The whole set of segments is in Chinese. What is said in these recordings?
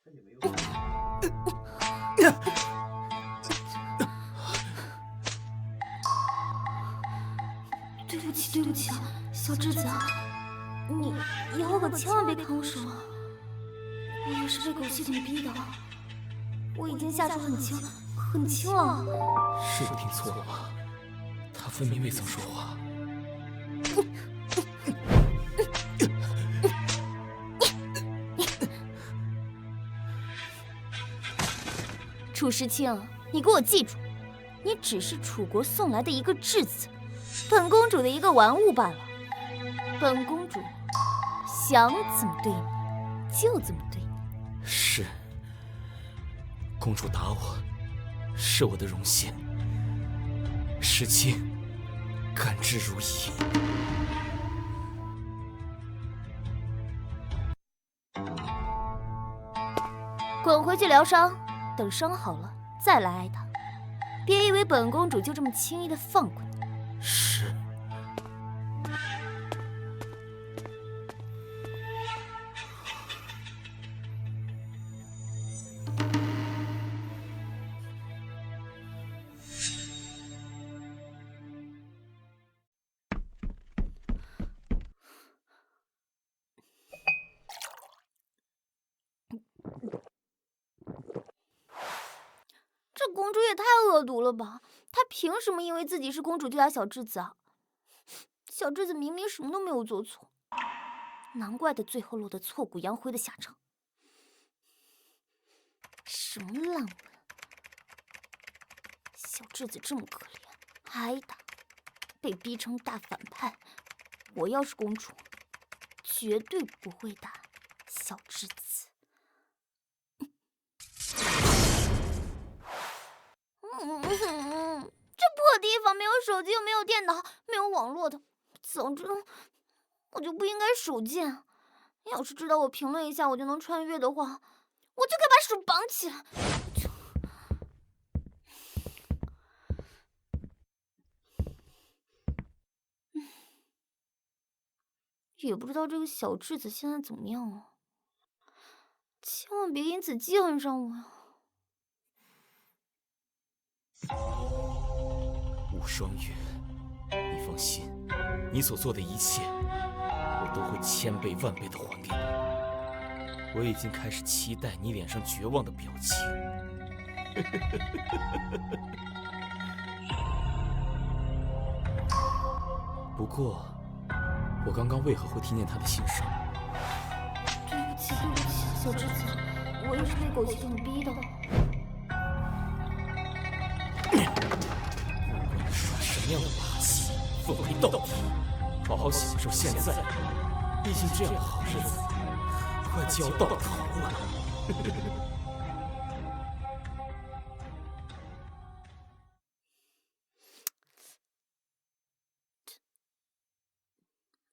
对不起，对不起啊，小智子啊，你以后可千万别看我手啊！我也是被狗系统逼的，我已经下手很轻，很轻了。是我听错了吗？他分明未曾说话。楚时清，你给我记住，你只是楚国送来的一个质子，本公主的一个玩物罢了。本公主想怎么对你，就怎么对你。是，公主打我，是我的荣幸。时清，甘之如饴。滚回去疗伤，等伤好了再来挨打。别以为本公主就这么轻易的放过你。是。这公主也太恶毒了吧！她凭什么因为自己是公主就打小智子啊？小智子明明什么都没有做错，难怪她最后落得挫骨扬灰的下场。什么烂文！小智子这么可怜，还挨打，被逼成大反派。我要是公主，绝对不会打小智子。这破地方没有手机又没有电脑，没有网络的，早知道我就不应该手贱。要是知道我评论一下我就能穿越的话，我就该把手绑起来。也不知道这个小智子现在怎么样啊？千万别因此记恨上我呀！武双月，你放心，你所做的一切，我都会千倍万倍的还给你。我已经开始期待你脸上绝望的表情。不过，我刚刚为何会听见他的心声？对不起，对不起，小智子，我也是被狗系统逼的。不管你耍什么样的把戏，奉陪到底，好好享受现在。毕竟这样的好日子快就要到头了。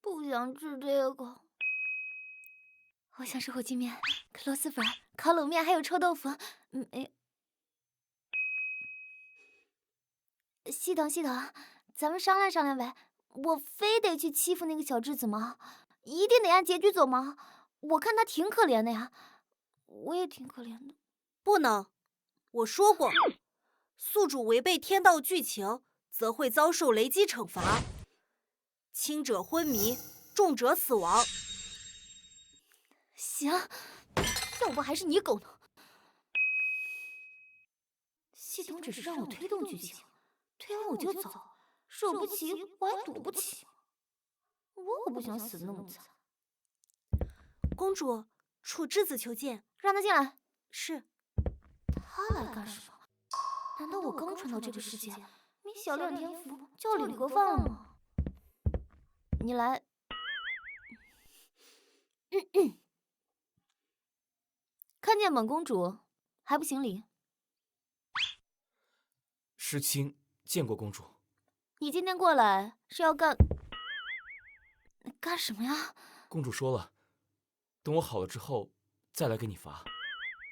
不想吃这个，我想吃火鸡面、克螺蛳粉、烤冷面，还有臭豆腐。系统，咱们商量商量呗。我非得去欺负那个小智子吗？一定得按结局走吗？我看他挺可怜的呀，我也挺可怜的。不能，我说过，宿主违背天道剧情，则会遭受雷击惩罚，轻者昏迷，重者死亡。行，要不还是你狗呢？系统只是让我推动剧情，推完我就走，守不齐我还赌不起。我可不想死得那么惨。公主，楚之子求见。让他进来。是。他来干什么？难道我刚传到这个世界，没小亮天赋就要领盒饭了吗？你来。看见本公主还不行礼？时清见过公主。你今天过来是要干什么呀？公主说了，等我好了之后再来给你罚。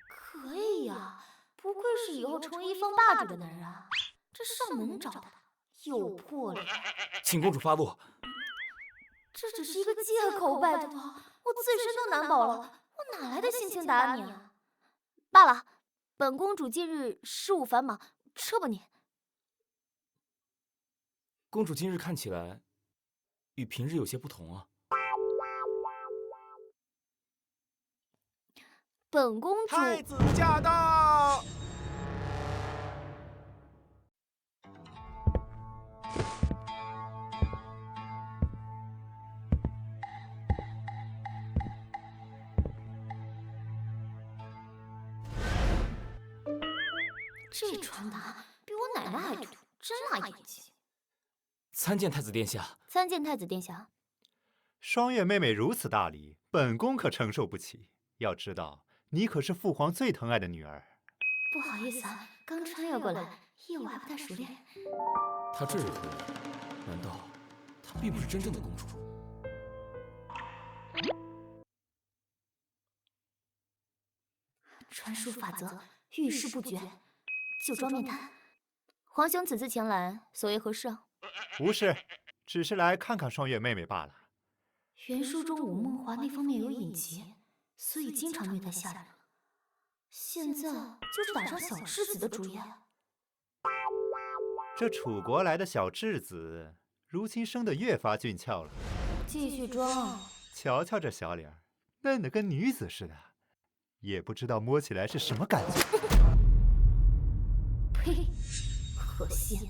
可以呀，不愧是以后成为一方霸主的男人啊！这上门找的有魄力。请公主发落。这只是一个借口，拜托，我自身都难保了，我哪来的心情打你啊？罢了，本公主近日事务繁忙，撤吧你。公主今日看起来与平日有些不同啊。本公主太子驾到！这穿搭比我奶奶还土，真辣眼睛。参见太子殿下。参见太子殿下。双月妹妹如此大礼，本宫可承受不起。要知道，你可是父皇最疼爱的女儿。不好意思啊，刚穿越过来，业务还不太熟练。她这是何意？难道她并不是真正的公主？传输法则，遇事不决，就装面瘫。皇兄此次前来，所为何事啊？无事，只是来看看双月妹妹罢了。原书中武梦华那方面有隐疾，所以经常虐待下人。现在就是打上小质子的主意。这楚国来的小质子，如今生得越发俊俏了。继续装。瞧瞧这小脸儿，嫩得跟女子似的，也不知道摸起来是什么感觉。呸！可惜，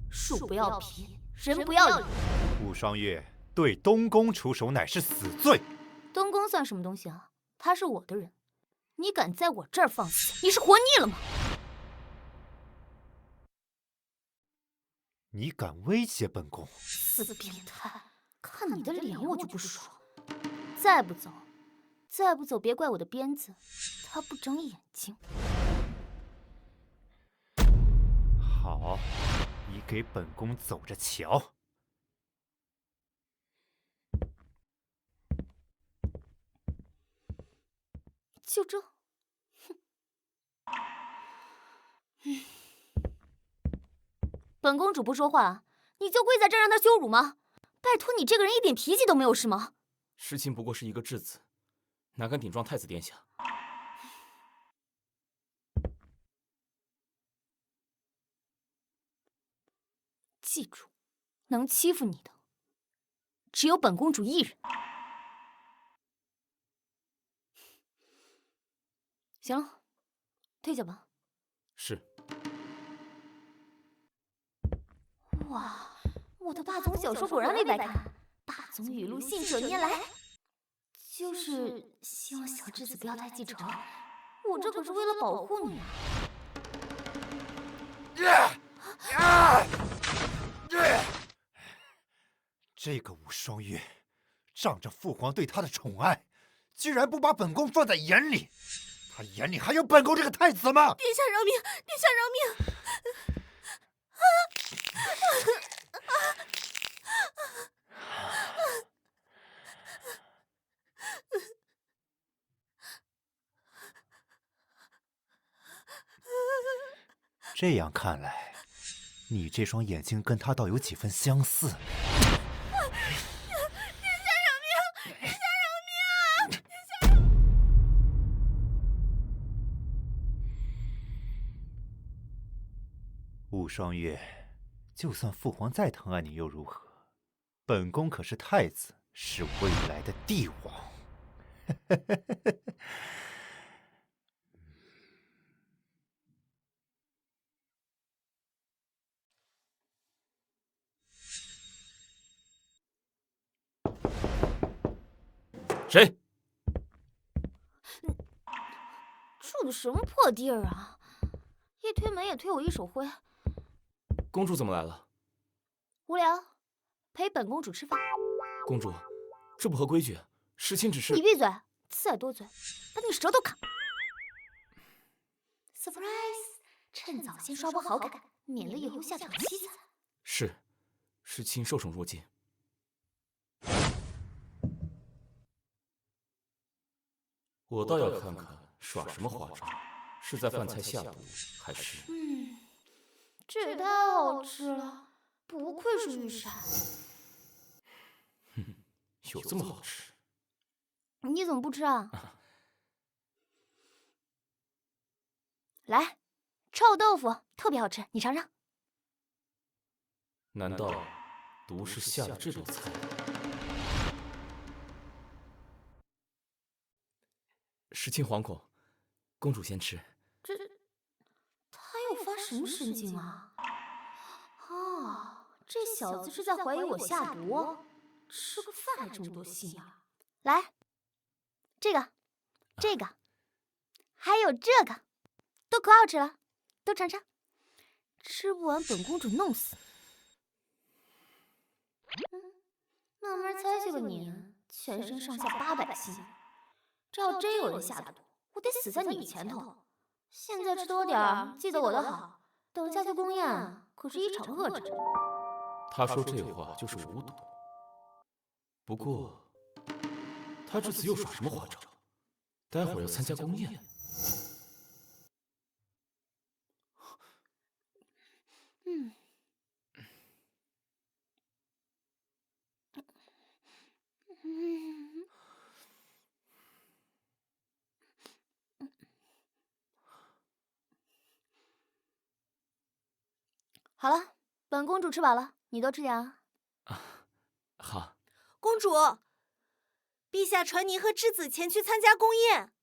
树不要皮，人不要脸。武双月对东宫出手乃是死罪。东宫算什么东西啊？他是我的人，你敢在我这儿放肆，你是活腻了吗？你敢威胁本宫？死变态！看你的脸我就不爽。再不走，别怪我的鞭子，他不长眼睛。好，你给本宫走着瞧。就这？本公主不说话，你就跪在这儿让她羞辱吗？拜托你这个人一点脾气都没有是吗？世卿不过是一个质子，哪敢顶撞太子殿下？记住，能欺负你的只有本公主一人。行了，退下吧。是。哇，我的霸总小说果然没白看，霸总语录信手拈来。就是希望小质子不要太记仇，我这可是为了保护你啊！这个武双月，仗着父皇对他的宠爱，居然不把本宫放在眼里。他眼里还有本宫这个太子吗？殿下饶命！殿下饶命！这样看来，你这双眼睛跟他倒有几分相似。武双月，就算父皇再疼爱你又如何？本宫可是太子，是未来的帝王。谁？住的什么破地儿啊！一推门也推我一手灰。公主怎么来了？无聊，陪本公主吃饭。公主，这不合规矩。世卿只是……你闭嘴，呲耳朵嘴，把你舌头砍。Surprise！ 趁早先刷波好感，免得以后下场凄惨。是，世卿受宠若惊。我倒要看看耍什么花招，是在饭菜下毒，还是……这也太好吃了，不愧是御膳。有这么好吃？你怎么不吃啊？来，臭豆腐特别好吃，你尝尝。难道毒是下了这道菜？时亲惶恐，公主先吃。他又发什么神经啊？这小子是在怀疑我下毒，吃个饭还这么多心眼。来，这个，还有这个，都可好吃了，都尝尝。吃不完，本公主弄死你。慢慢猜去吧你，全身上下800斤。这要真有人下毒，我得死在你前头。现在吃多点儿，记得我的好。等下去宫宴，可是一场恶战。他说这话就是无毒。不过，他这次又耍什么花招？待会儿要参加宫宴。好了，本公主吃饱了，你多吃点啊。好。公主，陛下传您和之子前去参加宫宴。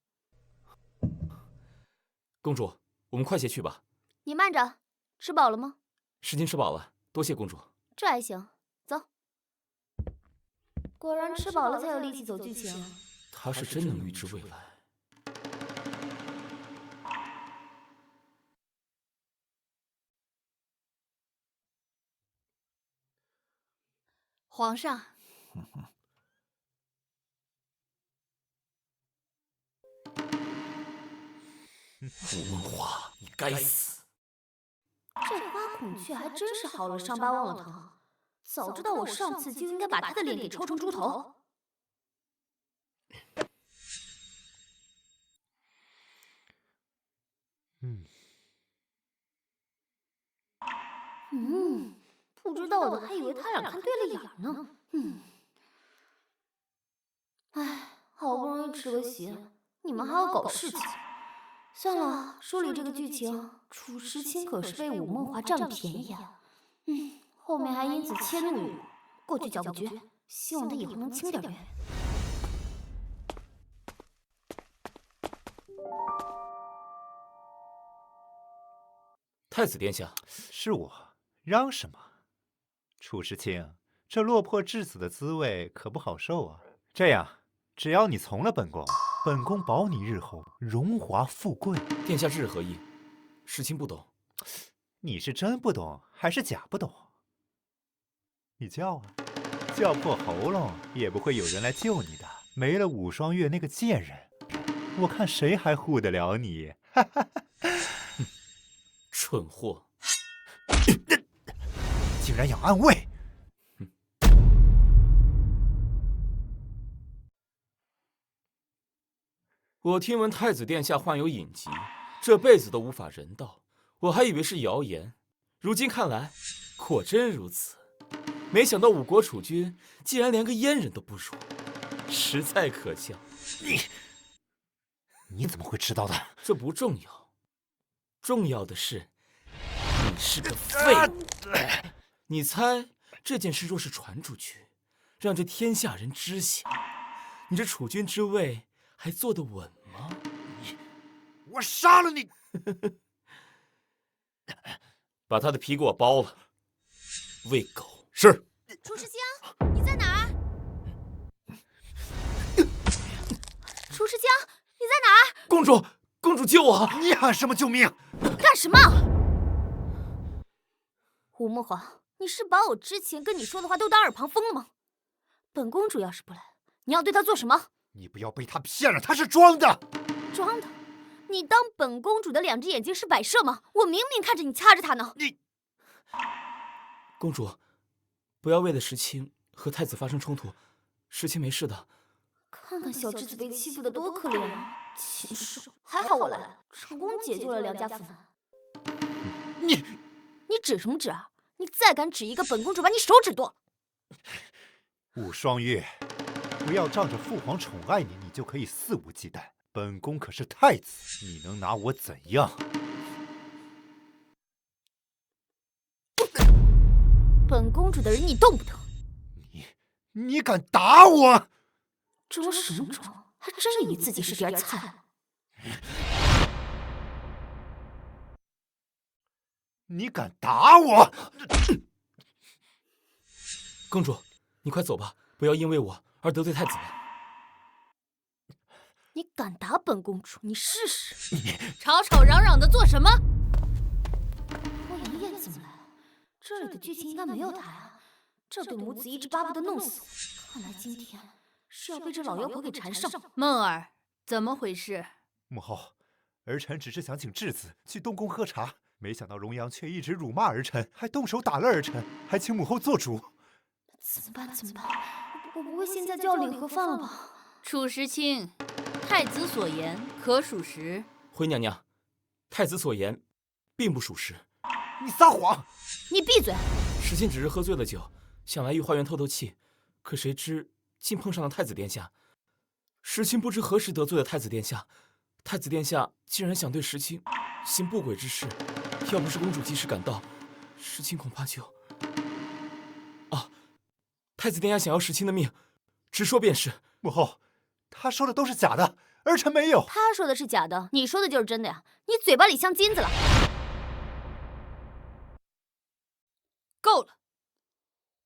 公主，我们快些去吧。你慢着，吃饱了吗？时亲吃饱了，多谢公主。这还行，走。果然吃饱了才有力气走剧情。他是真能预知未来。皇上，吴梦华，你该死！这花孔雀还真是好了伤疤忘了疼。早知道我上次就应该把他的脸给抽成猪头。不知道的还以为他俩看对了眼呢。好不容易吃个席，你们还要搞事情。算了，梳理这个剧情，楚时清可是被武梦华占了便宜啊。后面还因此迁怒于我，过去搅个局，希望他以后能轻点人。太子殿下，是我，嚷什么？楚时清，这落魄至死的滋味可不好受啊！这样，只要你从了本宫，本宫保你日后荣华富贵。殿下是何意？时亲不懂。你是真不懂还是假不懂？你叫啊，叫破喉咙也不会有人来救你的。没了武双月那个贱人，我看谁还护得了你？蠢货！竟然想暗卫！我听闻太子殿下患有隐疾，这辈子都无法人道，我还以为是谣言，如今看来，果真如此。没想到五国储君竟然连个阉人都不如，实在可笑。你怎么会知道的？这不重要，重要的是你是个废物。你猜这件事若是传出去，让这天下人知晓，你这储君之位还坐得稳吗？我杀了你！把他的皮给我剥了，喂狗。是。楚时清，你在哪儿？楚时清，你在哪儿？公主，公主救我！你喊什么救命？干什么？吴梦华，你是把我之前跟你说的话都当耳旁风了吗？本公主要是不来，你要对她做什么？你不要被她骗了，她是装的。装的？你当本公主的2只眼睛是摆设吗？我明明看着你掐着她呢。公主，不要为了时清和太子发生冲突，时清没事的。看看小侄子被欺负的多可怜啊！禽兽，还好我来了，成功解救了良家妇男。你指什么指啊？你再敢指一个，本公主把你手指剁了！武双月，不要仗着父皇宠爱你，你就可以肆无忌惮。本宫可是太子，你能拿我怎样？本公主的人你动不得。你敢打我？装什么装？还真以为自己是点菜。你敢打我？公主，你快走吧，不要因为我而得罪太子了。你敢打本公主，你试试！吵吵嚷嚷的做什么？欧阳燕怎么来了？这里的剧情应该没有她啊。这对母子一直巴不得弄死我，看来今天是要被这老妖婆给缠上。梦儿，怎么回事？母后，儿臣只是想请质子去东宫喝茶，没想到荣阳却一直辱骂儿臣，还动手打了儿臣，还请母后做主。怎么办？怎么办？我不会现在就要领盒饭了吧？楚时清，太子所言可属实？回娘娘，太子所言并不属实。你撒谎！你闭嘴！时清只是喝醉了酒，想来御花园透透气，可谁知竟碰上了太子殿下。时清不知何时得罪了太子殿下，太子殿下竟然想对时清行不轨之事，要不是公主及时赶到，时清恐怕就……啊！太子殿下想要时清的命，直说便是。母后，他说的都是假的，儿臣没有。他说的是假的，你说的就是真的呀！你嘴巴里镶金子了。够了！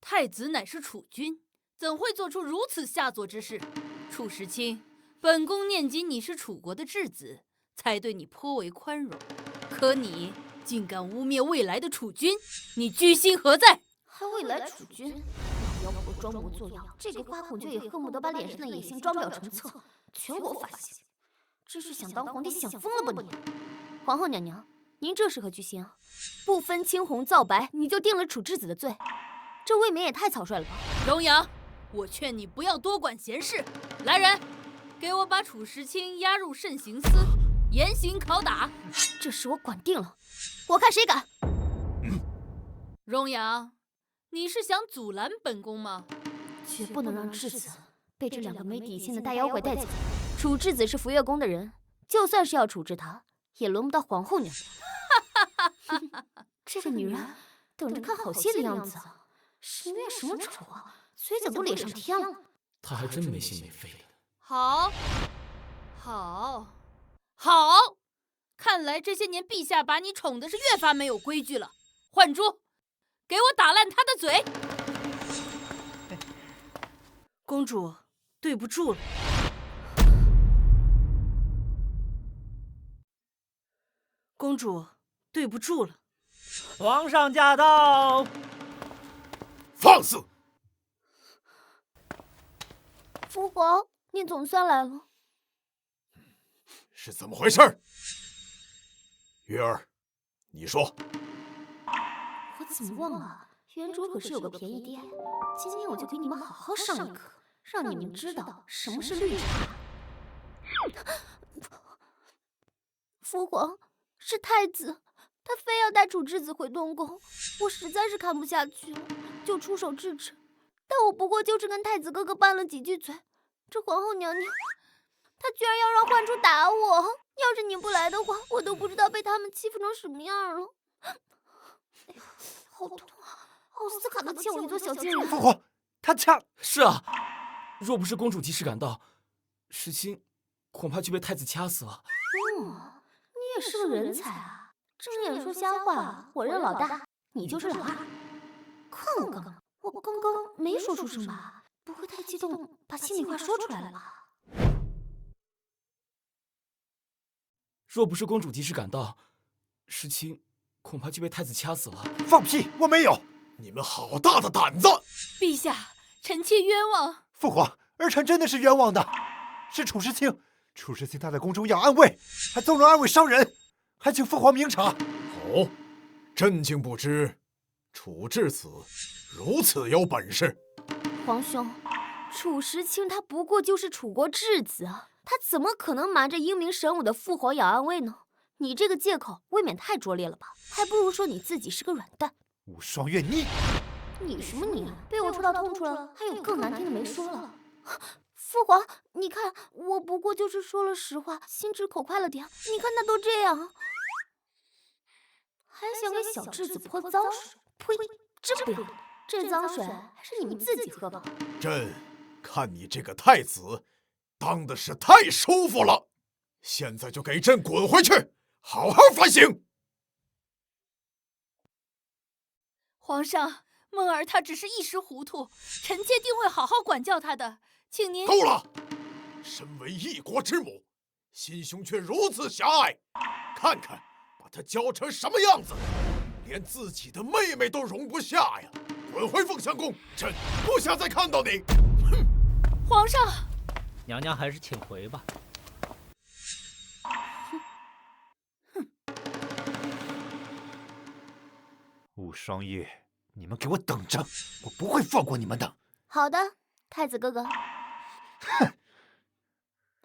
太子乃是储君，怎会做出如此下作之事？楚时清，本宫念及你是楚国的质子，才对你颇为宽容。可你竟敢污蔑未来的储君，你居心何在？还未来储君，老妖婆装模作样，这个花孔雀也恨不得把脸上的野心装裱成册，全国发现。真是想当皇帝想疯了吧你！皇后娘娘，您这是何居心啊？不分青红皂白，你就定了楚质子的罪，这未免也太草率了吧！荣阳，我劝你不要多管闲事。来人，给我把楚时清押入慎刑司，严刑拷打。这事我管定了，我看谁敢！荣阳，你是想阻拦本宫吗？绝不能让质子被这两个没底线的大妖怪带走。楚质子是福月宫的人，就算是要处置他，也轮不到皇后娘娘。这个女人等着看好戏的样子啊！是虐什么仇啊？嘴角都咧上天了。她还真没心没肺的。好，看来这些年陛下把你宠的是越发没有规矩了。幻珠，给我打烂他的嘴！公主，对不住了。公主，对不住了。皇上驾到！放肆！父皇，您总算来了。是怎么回事？月儿，你说。我怎么忘了？原主可是有个便宜爹。今天我就给你们好好上一课，让你们知道什么是绿茶。父皇，是太子，他非要带楚质子回东宫，我实在是看不下去了，就出手制止。但我不过就是跟太子哥哥拌了几句嘴，这皇后娘娘，她居然要让幻珠打我！要是你不来的话，我都不知道被他们欺负成什么样了。哎呀，好痛啊！奥斯卡都欠我一座小金人。父皇，他掐……是啊，若不是公主及时赶到，时清恐怕就被太子掐死了。你也是个人才啊！睁眼说瞎话，我认老大，你就是老二。看看，我刚刚没说出什么吧？不会太激动，把心里话说出来了吧？若不是公主及时赶到，时清恐怕就被太子掐死了。放屁！我没有！你们好大的胆子！陛下，臣妾冤枉。父皇，儿臣真的是冤枉的，是楚时清。楚时清他在宫中要暗卫，还纵容暗卫伤人，还请父皇明察。哦，朕竟不知楚质子如此有本事。皇兄，楚时清他不过就是楚国质子啊，他怎么可能瞒着英明神武的父皇养暗卫呢？你这个借口未免太拙劣了吧？还不如说你自己是个软蛋。武双月，你什么你？被我戳到痛处了，还有更难听的没说了。父皇，你看，我不过就是说了实话，心直口快了点。你看他都这样，还想给小质子泼脏水，呸！真不要脸！这脏水还是你们自己喝吧。朕看你这个太子当的是太舒服了，现在就给朕滚回去，好好反省。皇上，梦儿她只是一时糊涂，臣妾定会好好管教她的，请您。够了！身为一国之母，心胸却如此狭隘，看看把她教成什么样子，连自己的妹妹都容不下呀！滚回凤翔宫，朕不想再看到你。哼！皇上，娘娘还是请回吧。武双月，你们给我等着，我不会放过你们的。好的，太子哥哥。哼！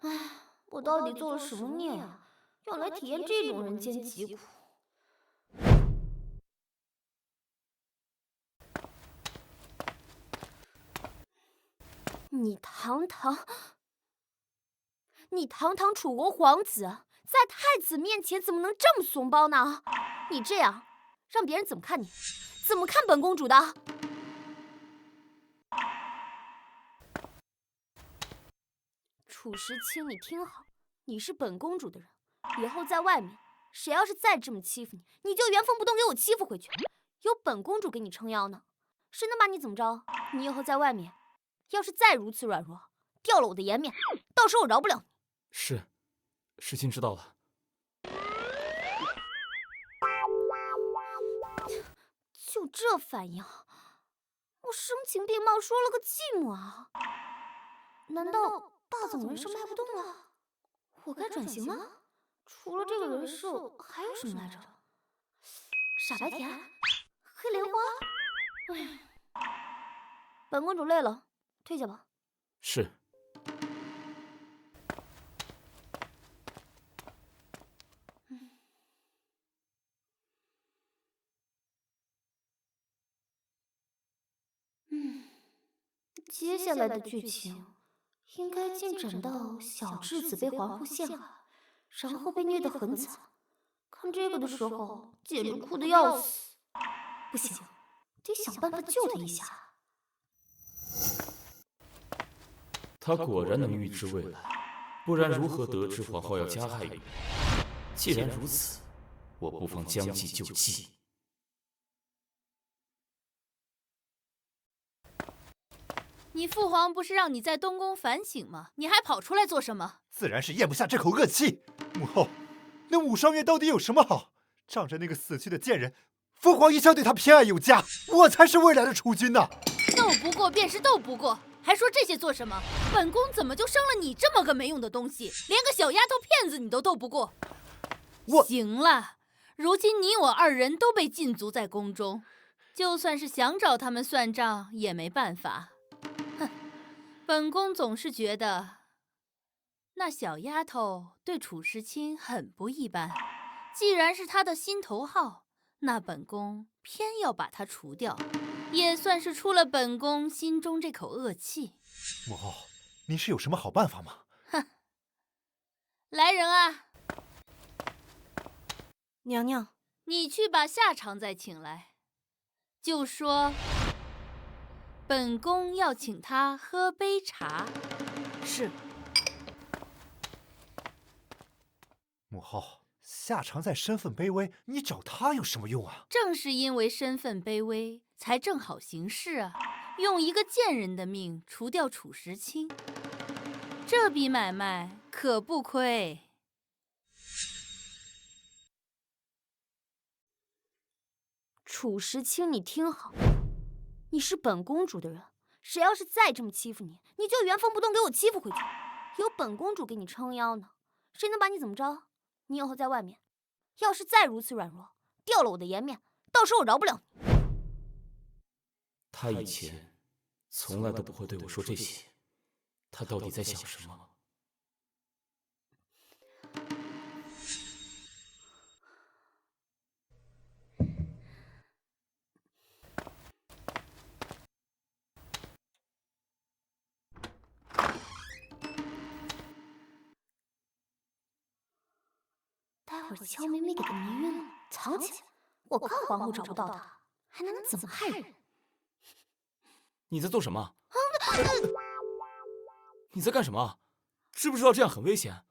唉，我到底做了什么孽啊，要来体验这种人间疾苦？你堂堂楚国皇子，在太子面前怎么能这么怂包呢？你这样，让别人怎么看你？怎么看本公主的？楚时清，你听好，你是本公主的人，以后在外面，谁要是再这么欺负你，你就原封不动给我欺负回去。有本公主给你撑腰呢，谁能把你怎么着？你以后在外面，要是再如此软弱，掉了我的颜面，到时候我饶不了你。是，世亲知道了。就这反应，我声情并茂说了个寂寞啊？难道大总人设卖不动了？我该转型吗？除了这个人设，还有什么来着？傻白甜、黑莲花。哎，本公主累了，退下吧。是。接下来的剧情应该进展到小质子被皇后陷害，然后被虐得很惨。看这个的时候，简直哭得要死。不行，得想办法救他一下。他果然能预知未来，不然如何得知皇后要加害于我？既然如此，我不妨将计就计。你父皇不是让你在东宫反省吗？你还跑出来做什么？自然是咽不下这口恶气。母后，那武双月到底有什么好？仗着那个死去的贱人，父皇一向对他偏爱有加，我才是未来的储君呐！斗不过便是斗不过，还说这些做什么？本宫怎么就生了你这么个没用的东西？连个小丫头片子你都斗不过。行了，如今你我二人都被禁足在宫中，就算是想找他们算账也没办法。哼，本宫总是觉得那小丫头对楚时清很不一般，既然是她的心头好，那本宫偏要把她除掉，也算是出了本宫心中这口恶气。母后，您是有什么好办法吗？哼，来人啊！娘娘，你去把夏常再请来，就说本宫要请他喝杯茶。是。母后，夏常在身份卑微，你找他有什么用啊？正是因为身份卑微，才正好行事啊！用一个贱人的命除掉楚时清，这笔买卖可不亏。楚时清，你听好，你是本公主的人，谁要是再这么欺负你，你就原封不动给我欺负回去。有本公主给你撑腰呢，谁能把你怎么着？你以后在外面，要是再如此软弱，掉了我的颜面，到时候我饶不了你。他以前从来都不会对我说这些，他到底在想什么？待会儿悄咪咪给他迷晕了，藏起来，我看皇后找不到他，还能怎么害人？你在做什么？你在干什么？知不知道这样很危险？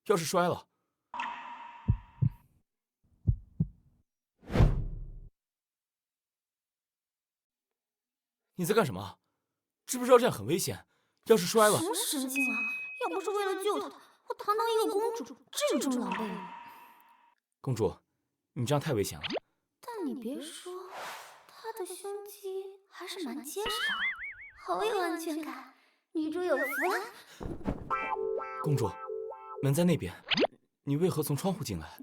要是摔了……你在干什么？知不知道这样很危险？要是摔了……什么神经啊！要不是为了救她，我堂堂一个公主，至于这么狼狈吗？公主，你这样太危险了。但你别说，她的胸肌还是蛮结实的，好有安全感。女主有福了。公主，门在那边，你为何从窗户进来？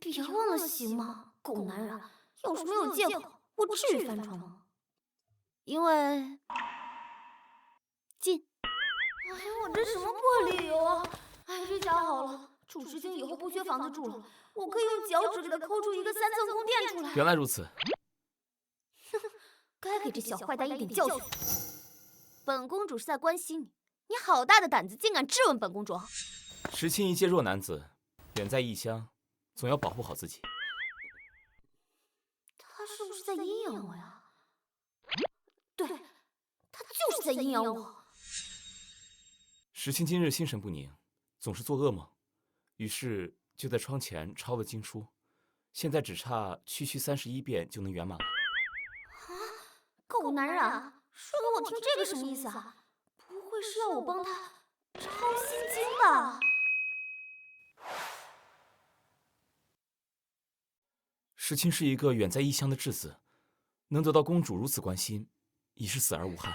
别忘了行吗？狗男人，要是没有借口，我至于翻窗吗？因为进。哎，我这什么破理由啊！哎，这下好了，楚时清以后不缺房子住了，我可以用脚趾给他抠出一个3层宫殿出来。原来如此。该给这小坏蛋一点教训。本公主是在关心你，你好大的胆子，竟敢质问本公主！时清一介弱男子，远在异乡，总要保护好自己。他是不是在阴阳我呀？对，他就是在阴阳我。时清今日心神不宁，总是做噩梦，于是就在窗前抄了经书，现在只差区区31遍就能圆满了。狗男人啊，说给我听这个什么意思啊？不会是要我帮他抄心经吧？时清是一个远在异乡的质子，能得到公主如此关心，已是死而无憾。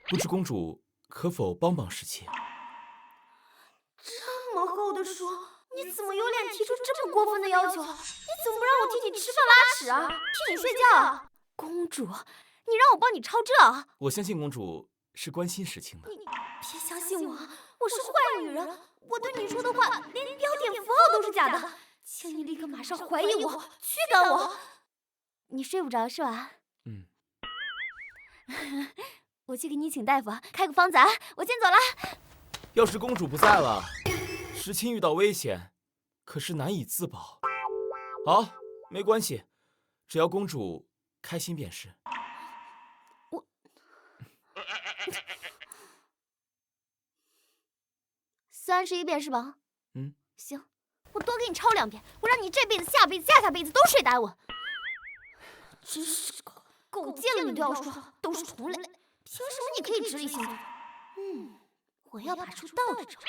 不知公主可否帮帮时清？这么厚的书，你怎么有脸提出这么过分的要求？你怎么不让我替你吃饭拉屎啊？替你睡觉啊？公主，你让我帮你抄这啊？我相信公主是关心时清的。你别相信我，我是坏女人，我对你说的话连标点符号都是假的，请你立刻马上怀疑我，驱赶我。你睡不着是吧？嗯。我去给你请大夫，开个方子啊！我先走了。要是公主不在了，时清遇到危险，可是难以自保。好，没关系，只要公主开心便是。我31遍是吧？嗯，行，我多给你抄2遍，我让你这辈子、下辈子、下下辈子都睡得安稳。真是个狗见了你都要说，都是同类，凭什么你可以直立行走？我要把书倒着抄，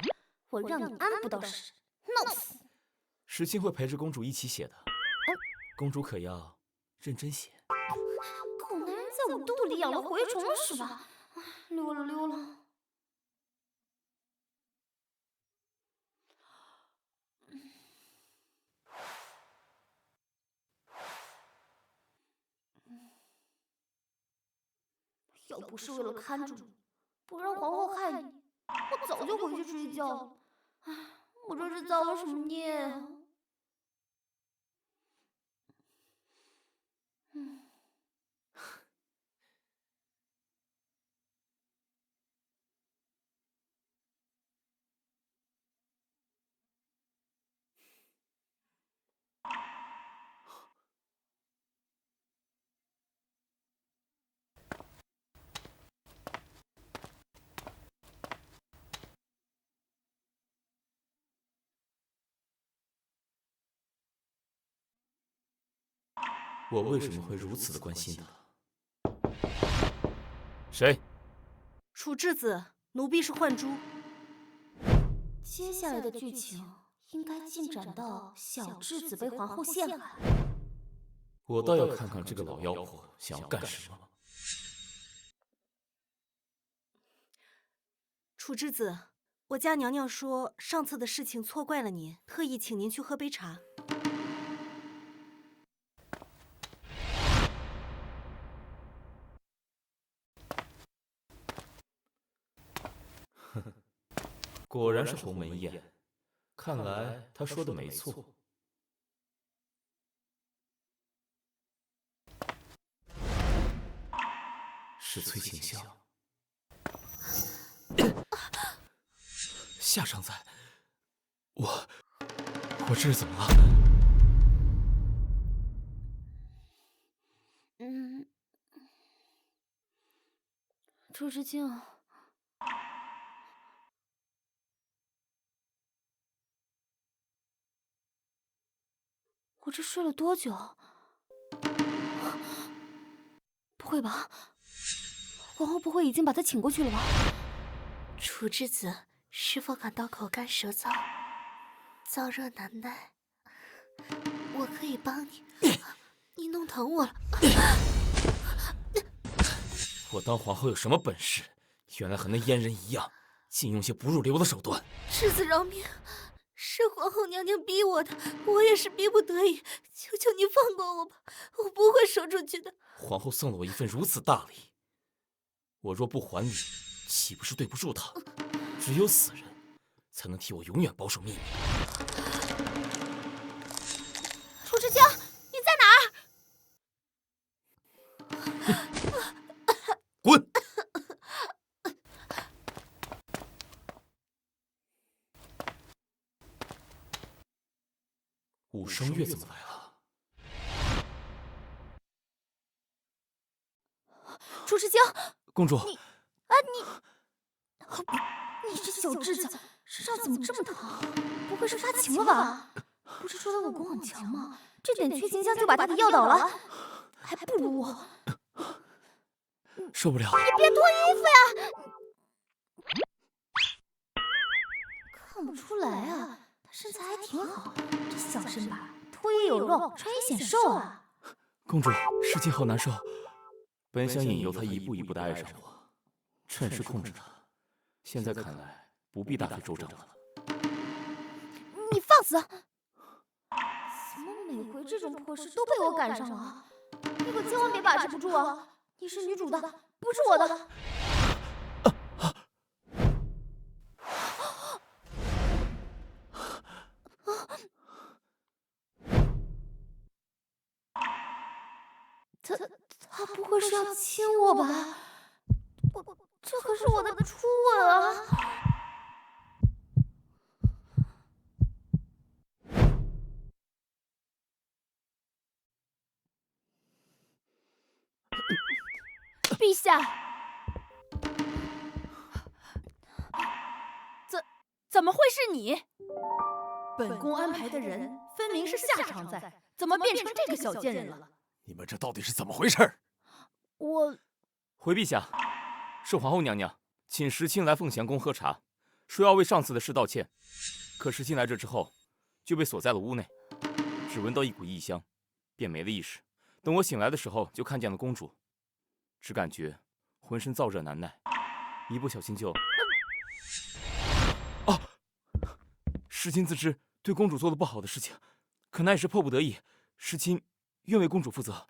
我让你安不到屎，闹死！时清会陪着公主一起写的，公主可要认真写。狗男人在我肚里养了蛔虫了是吧？溜了溜了。要不是为了看住你，不让皇后害你，我早就回去睡觉了。唉，我这是造了什么孽啊？我为什么会如此的关心他？谁？楚质子，奴婢是幻珠。接下来的剧情应该进展到小质子被皇后陷害。我倒要看看这个老妖婆想要干什么。楚质子，我家娘娘说上次的事情错怪了您，特意请您去喝杯茶。果然是鸿门宴，看来他说的没错。是崔晴霄。夏常在，我这是怎么了？楚时清，我这睡了多久？不会吧，皇后不会已经把他请过去了吧？楚之子是否感到口干舌燥、燥热难耐？我可以帮你，你弄疼我了。我当皇后有什么本事？原来和那阉人一样，竟用些不入流的手段。世子饶命，是皇后娘娘逼我的，我也是逼不得已。求求你放过我吧，我不会说出去的。皇后送了我一份如此大礼，我若不还礼，岂不是对不住她？只有死人才能替我永远保守秘密。楚时清，你在哪儿？滚！武双月怎么来了？楚时清，公主，你这小稚子，身上怎么这么疼？不会是发情了吧？不是说他武功很强吗？这点缺金香就把他给药倒了，还不如我。受不了！你别脱衣服呀！看不出来啊，他身材还挺好，这小身板，脱衣有肉，穿衣显瘦啊。公主，世情好难受。本想引诱他一步一步的爱上我，趁势控制他。现在看来不必大费周章了。你放肆！怎么每回这种破事都被我赶上了啊？你可千万别把持不住啊！你是女主的，不是我的。他不会是要亲我吧？这可是我的初吻啊！陛下，怎么会是你？本宫安排的人分明是夏常在，怎么变成这个小贱人了？你们这到底是怎么回事？回陛下，是皇后娘娘请时清来凤翔宫喝茶，说要为上次的事道歉。可时清来这之后，就被锁在了屋内，只闻到一股异香，便没了意识。等我醒来的时候，就看见了公主，只感觉浑身燥热难耐，一不小心就……啊！时清自知对公主做了不好的事情，可那也是迫不得已，时清愿为公主负责。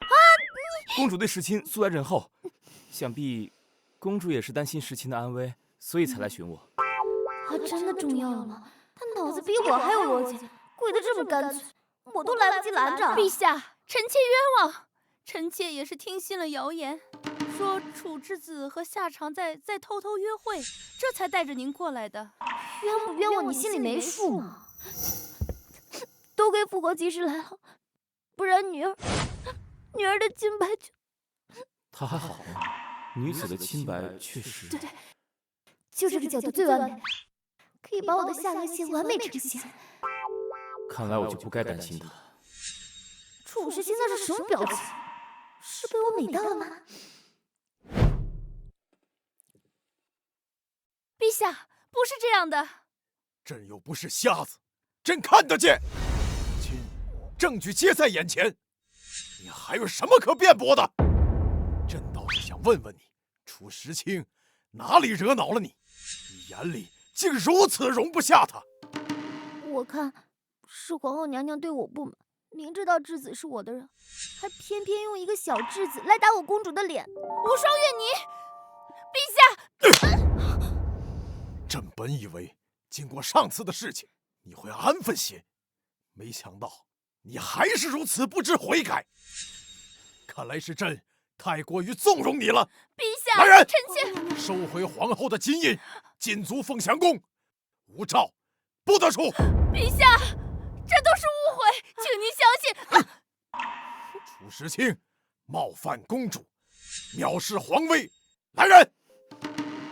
公主对时清素来仁厚，想必公主也是担心时清的安危，所以才来寻我。他真的中药了吗？他脑子比我还有逻辑，跪得这么干脆，我都来不及拦着。陛下，臣妾冤枉，臣妾也是听信了谣言，说楚之子和夏常在偷偷约会，这才带着您过来的。冤不冤枉你心里没数吗？都给复活及时来了，不然女儿的清白她还好吗？女子的清白确实……对，就这个角度最完美，可以把我的下颚线完美呈现。看来我就不该担心她。楚时清那是什么表情？是被我美到了吗？陛下，不是这样的。朕又不是瞎子，朕看得见。亲，证据皆在眼前，你还有什么可辩驳的？朕倒是想问问你，楚时清哪里惹恼了你？你眼里竟如此容不下他？我看是皇后娘娘对我不满，明知道质子是我的人，还偏偏用一个小质子来打我公主的脸。无双月你，陛下！朕本以为经过上次的事情，你会安分些，没想到你还是如此不知悔改。看来是朕太过于纵容你了。陛下，来人，臣妾收回皇后的金印，禁足凤翔宫，无诏不得出。陛下，这都是误会，请您相信。楚时清冒犯公主，藐视皇威，来人！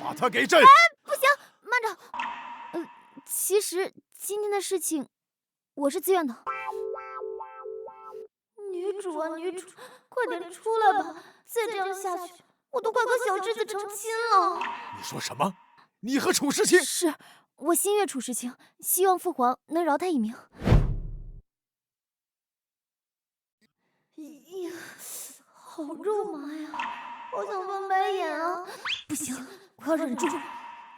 把他给震！不行，慢着。其实今天的事情，我是自愿的。女主啊，女主，快点出来吧！再这样下去，我都快和小智子成亲了。你说什么？你和楚时清？是，我心悦楚时清，希望父皇能饶他一命。呀，好肉麻呀，好想翻白眼啊！不行，我要忍住。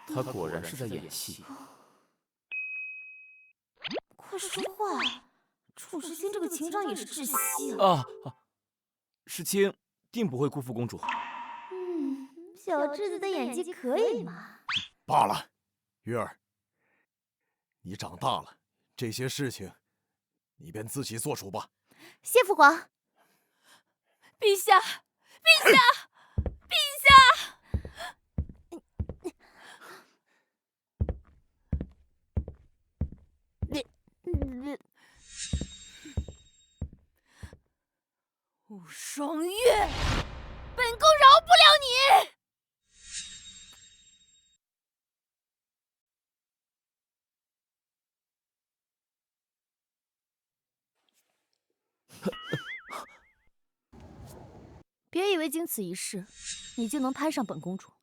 他果然是在演戏。快说话！楚时清这个情商也是窒息啊！时清定不会辜负公主。小智子的演技可以嘛？罢了，月儿，你长大了，这些事情你便自己做主吧。谢父皇。陛下，陛下，陛下！武双月，本宫饶不了你！别以为经此一事，你就能攀上本公主。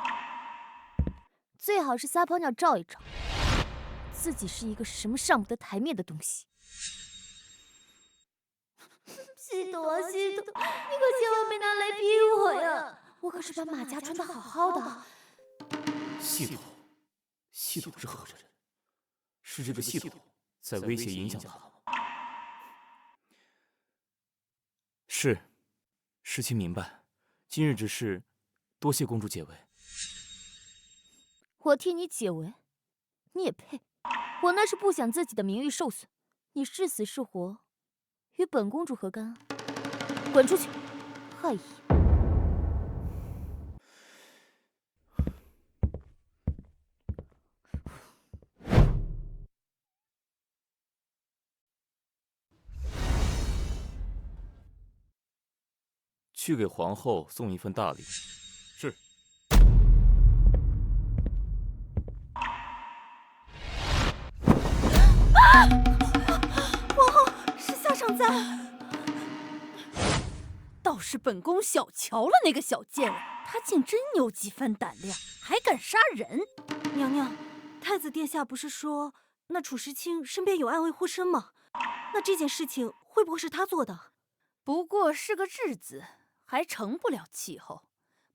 最好是撒泡尿照一照，自己是一个什么上不得台面的东西。西斗啊西斗，你可千万别拿来逼我呀！我可是把马甲穿得好好的。系统是何人？是这个系统在威胁影响他吗？是，时清明白。今日之事，多谢公主解围。我替你解围，你也配？我那是不想自己的名誉受损，你是死是活，与本公主何干啊？滚出去！害乙！去给皇后送一份大礼。是。皇后，是下赏在。倒是本宫小瞧了那个小贱人，他竟真有几分胆量，还敢杀人。娘娘，太子殿下不是说那楚时清身边有暗卫护身吗？那这件事情会不会是他做的？不过是个质子，还成不了气候，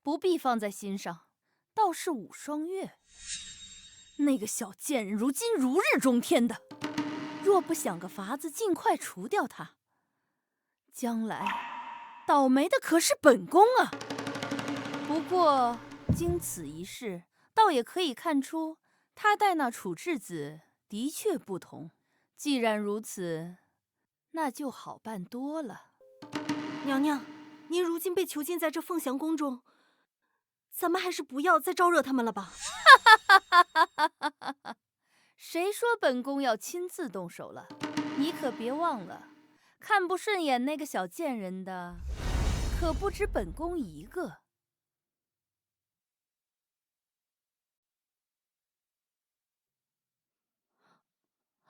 不必放在心上。倒是武双月，那个小贱人如今如日中天的，若不想个法子尽快除掉他，将来倒霉的可是本宫啊！不过经此一事，倒也可以看出他待那楚质子的确不同。既然如此，那就好办多了。娘娘，您如今被囚禁在这凤翔宫中，咱们还是不要再招惹他们了吧？谁说本宫要亲自动手了？你可别忘了，看不顺眼那个小贱人的，可不止本宫一个。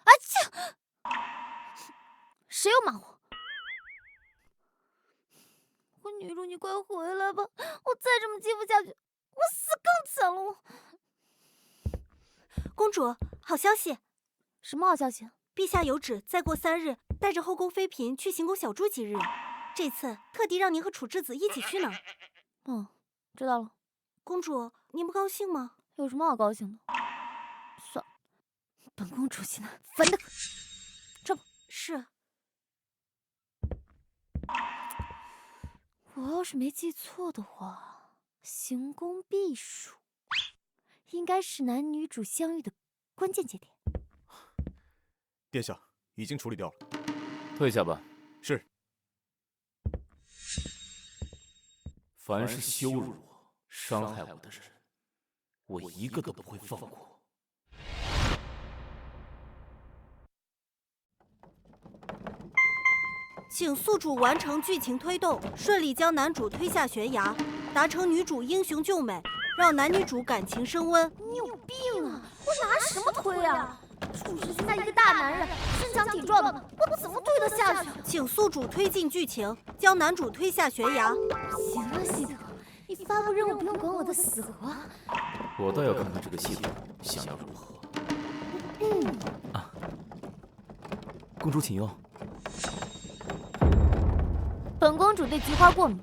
啊切！谁要骂我？我女主，你快回来吧！我再这么欺负下去，我死更惨了。公主，好消息！什么好消息？陛下有旨，再过3日，带着后宫妃嫔去行宫小住几日。这次特地让您和楚质子一起去呢。知道了。公主，您不高兴吗？有什么好高兴的？算了，本公主现在烦得很。这不是。我要是没记错的话，行宫避暑应该是男女主相遇的关键节点。殿下已经处理掉了。退下吧。是。凡是羞辱我、伤害我的人，我一个都不会放过。请宿主完成剧情推动，顺利将男主推下悬崖，达成女主英雄救美、让男女主感情升温。你有病啊！我拿什么推啊？楚时清他一个大男人，身强体壮的，我怎么推得下去？请宿主推进剧情，将男主推下悬崖。行了，系统，你发布任务不用管我的死活。我倒要看看这个系统想要如何。啊，公主请用。本公主对菊花过敏，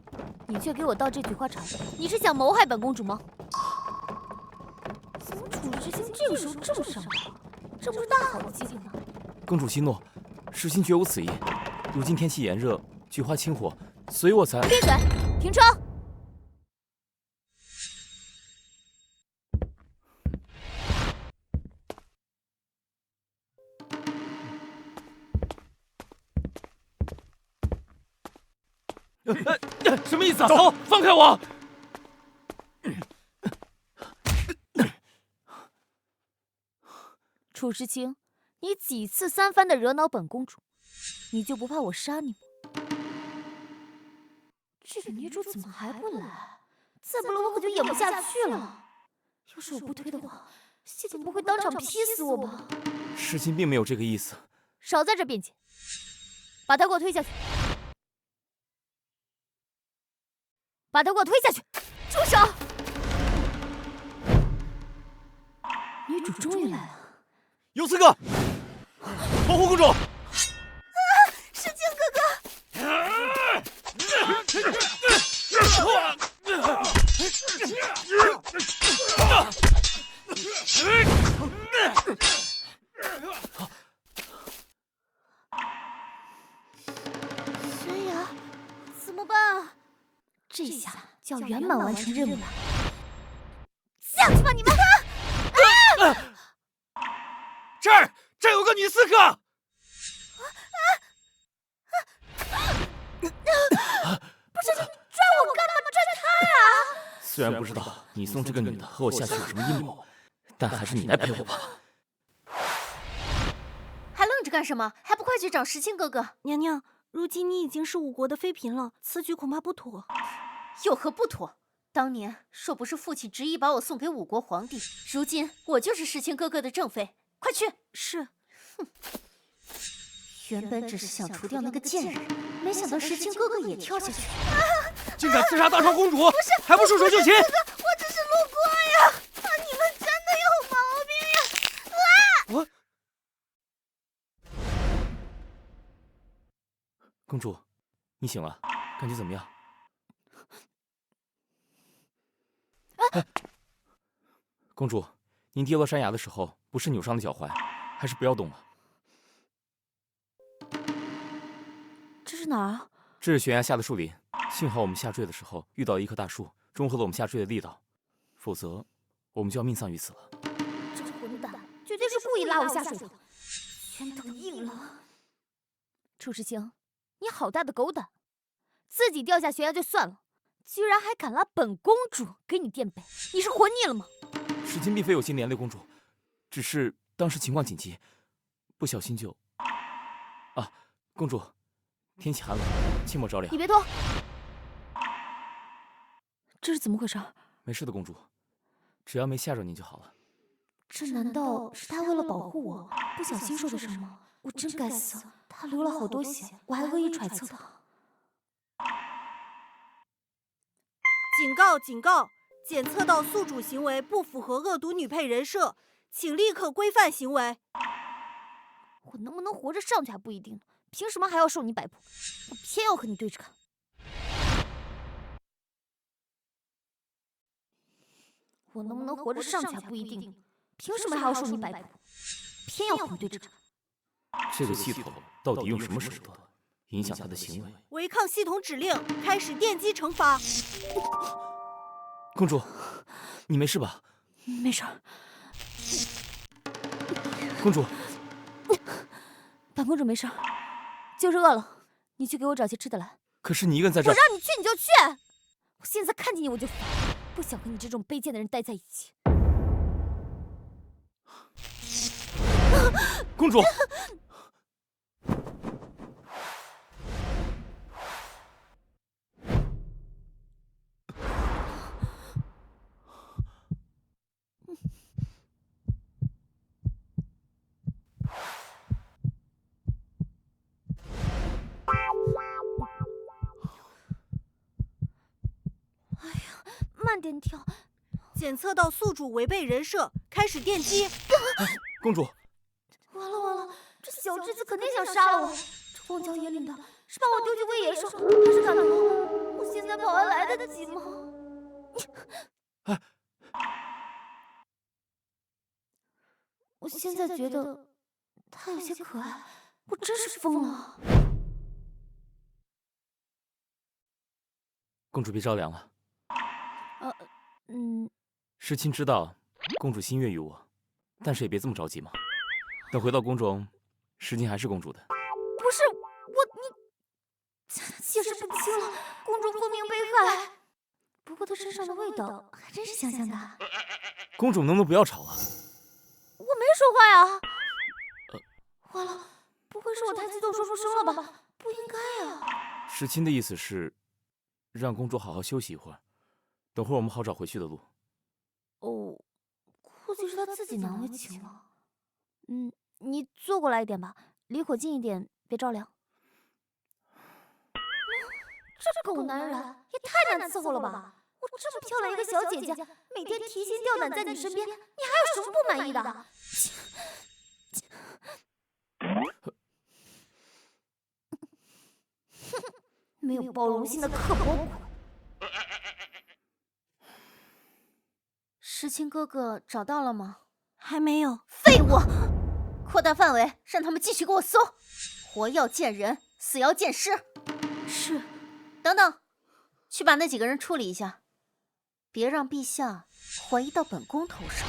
你却给我倒这菊花茶，你是想谋害本公主吗？怎么楚时清这个时候这么上道？这不是大好的机会吗？公主息怒，时清绝无此意。如今天气炎热，菊花清火，所以我才……闭嘴！停车！什么意思啊？走，放开我！楚时清，你几次三番的惹恼本公主，你就不怕我杀你吗？这个女主怎么还不来？再不来我可就演不下去了。要是我不推的话，系统不会当场劈死我吧？时清并没有这个意思。少在这辩解，把他给我推下去！把他给我推下去！住手！女主终于来了。有刺客！保护公主！时清哥哥！悬崖，怎么办啊？这下就要圆满完成任务了。下去吧，你们！这儿有个女刺客！不是你拽我干嘛？拽他呀！虽然不知道你送这个女的和我下去有什么阴谋，但还是你来陪我吧。还愣着干什么？还不快去找时清哥哥！娘娘，如今你已经是5国的妃嫔了，此举恐怕不妥。有何不妥？当年若不是父亲执意把我送给5国皇帝，如今我就是时清哥哥的正妃。快去！是。哼，原本只是想除掉那个贱人，没想到时清哥哥也跳下去。竟敢刺杀大昌公主，还不束手就擒！我只是路过呀！你们真的有毛病呀！公主，你醒了，感觉怎么样？公主，您跌落山崖的时候，不是扭伤了脚踝，还是不要动了。这是哪儿啊？这是悬崖下的树林，幸好我们下坠的时候遇到一棵大树，中和了我们下坠的力道，否则我们就要命丧于此了。这混蛋绝对是故意拉我下水的，拳头硬了。楚时清，你好大的狗胆，自己掉下悬崖就算了，居然还敢拉本公主给你垫背，你是活腻了吗？时清并非有心连累公主，只是当时情况紧急，不小心就……啊，公主，天气寒冷，切莫着凉。你别脱！这是怎么回事？没事的，公主，只要没吓着您就好了。这难道是他为了保护我，不小心受的伤吗？我真该死，他流了好多血，我还恶意揣测他。警告！警告！检测到宿主行为不符合恶毒女配人设，请立刻规范行为。我能不能活着上去还不一定呢，凭什么还要受你摆布？我偏要和你对着干。我能不能活着上去还不一定呢，凭什么还要受你摆布？偏要和你对着干。这个系统到底用什么手段影响他的行为？违抗系统指令，开始电击惩罚。公主，你没事吧？没事。公主，本公主没事，就是饿了。你去给我找些吃的来。可是你一个人在这儿……我让你去你就去！我现在看见你我就烦，不想和你这种卑贱的人待在一起。公主。慢点跳。检测到宿主违背人设，开始电击。公主，完了完了，这小智子肯定想杀了我。这荒郊野岭的，是把我丢进喂野兽，还是赶跑？我现在跑还来得及吗？我现在觉得他有些可爱，我真是疯了。公主别着凉了。世亲知道公主心悦于我，但是也别这么着急嘛。等回到宫中，世亲还是公主的。不是你解释不清了。公主分明被害，不过她身上的味道还真是香香的。公主能不能不要吵啊？我没说话呀。完了，不会是我太激动说出声了吧？不应该啊。世亲的意思是，让公主好好休息一会儿，等会儿我们好找回去的路。哦，估计是他自己难为情了。你坐过来一点吧，离火近一点，别着凉。这狗男人也太难伺候了吧！我这么漂亮一个小姐姐，每天提心吊胆在你身边，你还有什么不满意的？没有包容心的刻薄鬼！石青哥哥找到了吗？还没有。废物！扩大范围，让他们继续给我搜，活要见人，死要见尸。是。等等，去把那几个人处理一下，别让陛下怀疑到本宫头上。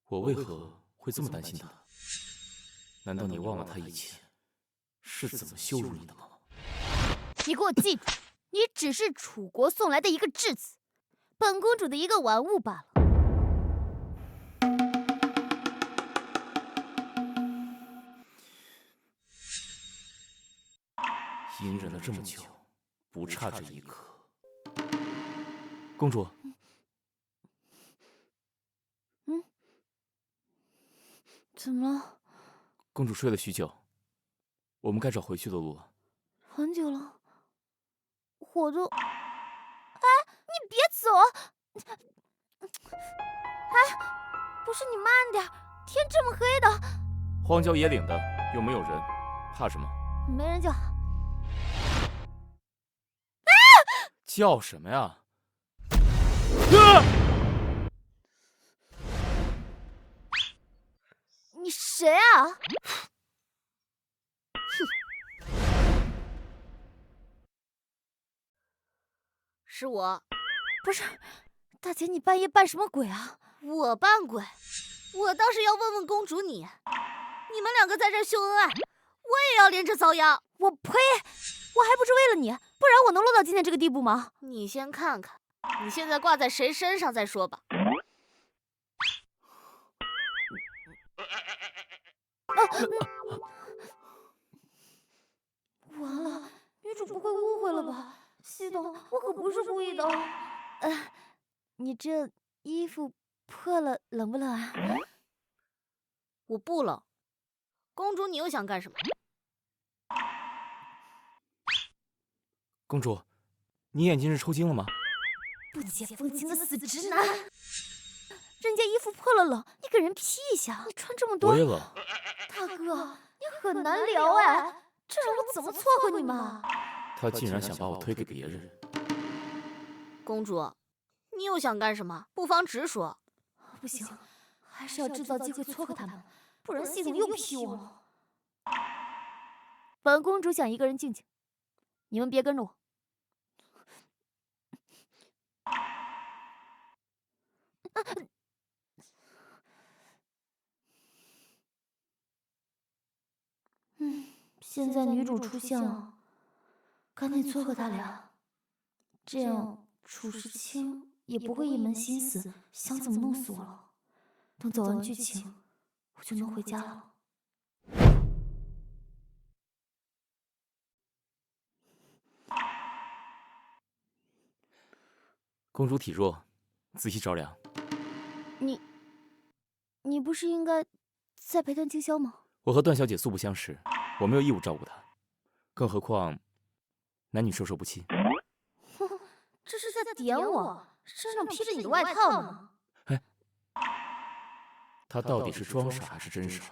我为何会这么担心他？难道你忘了他以前是怎么羞辱你的吗？你给我记住，你只是楚国送来的一个质子，本公主的一个玩物罢了。隐忍了这么久，不差这一刻。公主。怎么了？公主睡了许久，我们该找回去的路了。很久了，我都……哎，你别走！哎，不是你慢点，天这么黑的。荒郊野岭的，又没有人，怕什么？没人叫。啊！叫什么呀？你谁啊？是我。不是，大姐，你半夜扮什么鬼啊？我扮鬼？我倒是要问问公主你们两个在这秀恩爱，我也要连着遭殃。我呸！我还不是为了你，不然我能落到今天这个地步吗？你先看看，你现在挂在谁身上再说吧。完了，女主不会误会了吧？系统，我可不是故意的。你这衣服破了，冷不冷啊？我不冷。公主，你又想干什么？公主，你眼睛是抽筋了吗？不解风情的死直男！人家衣服破了冷，你给人披一下。你穿这么多，我也冷。大哥，你很难聊哎，这让我怎么撮合你们？他竟然想把我推给别人。公主，你又想干什么？不妨直说。不行，还是要制造机会撮合他们，不然系统又批我了。本公主想一个人静静，你们别跟着我。现在女主出现了，赶紧撮合他俩，这样楚时清也不会一门心思想怎么弄死我了。等走完剧情，我就能回家了。公主体弱，仔细照料。你不是应该在陪段清宵吗？我和段小姐素不相识，我没有义务照顾她，更何况男女授受不亲。这是在点我，身上披着你的外套吗？哎，他到底是装傻还是真傻？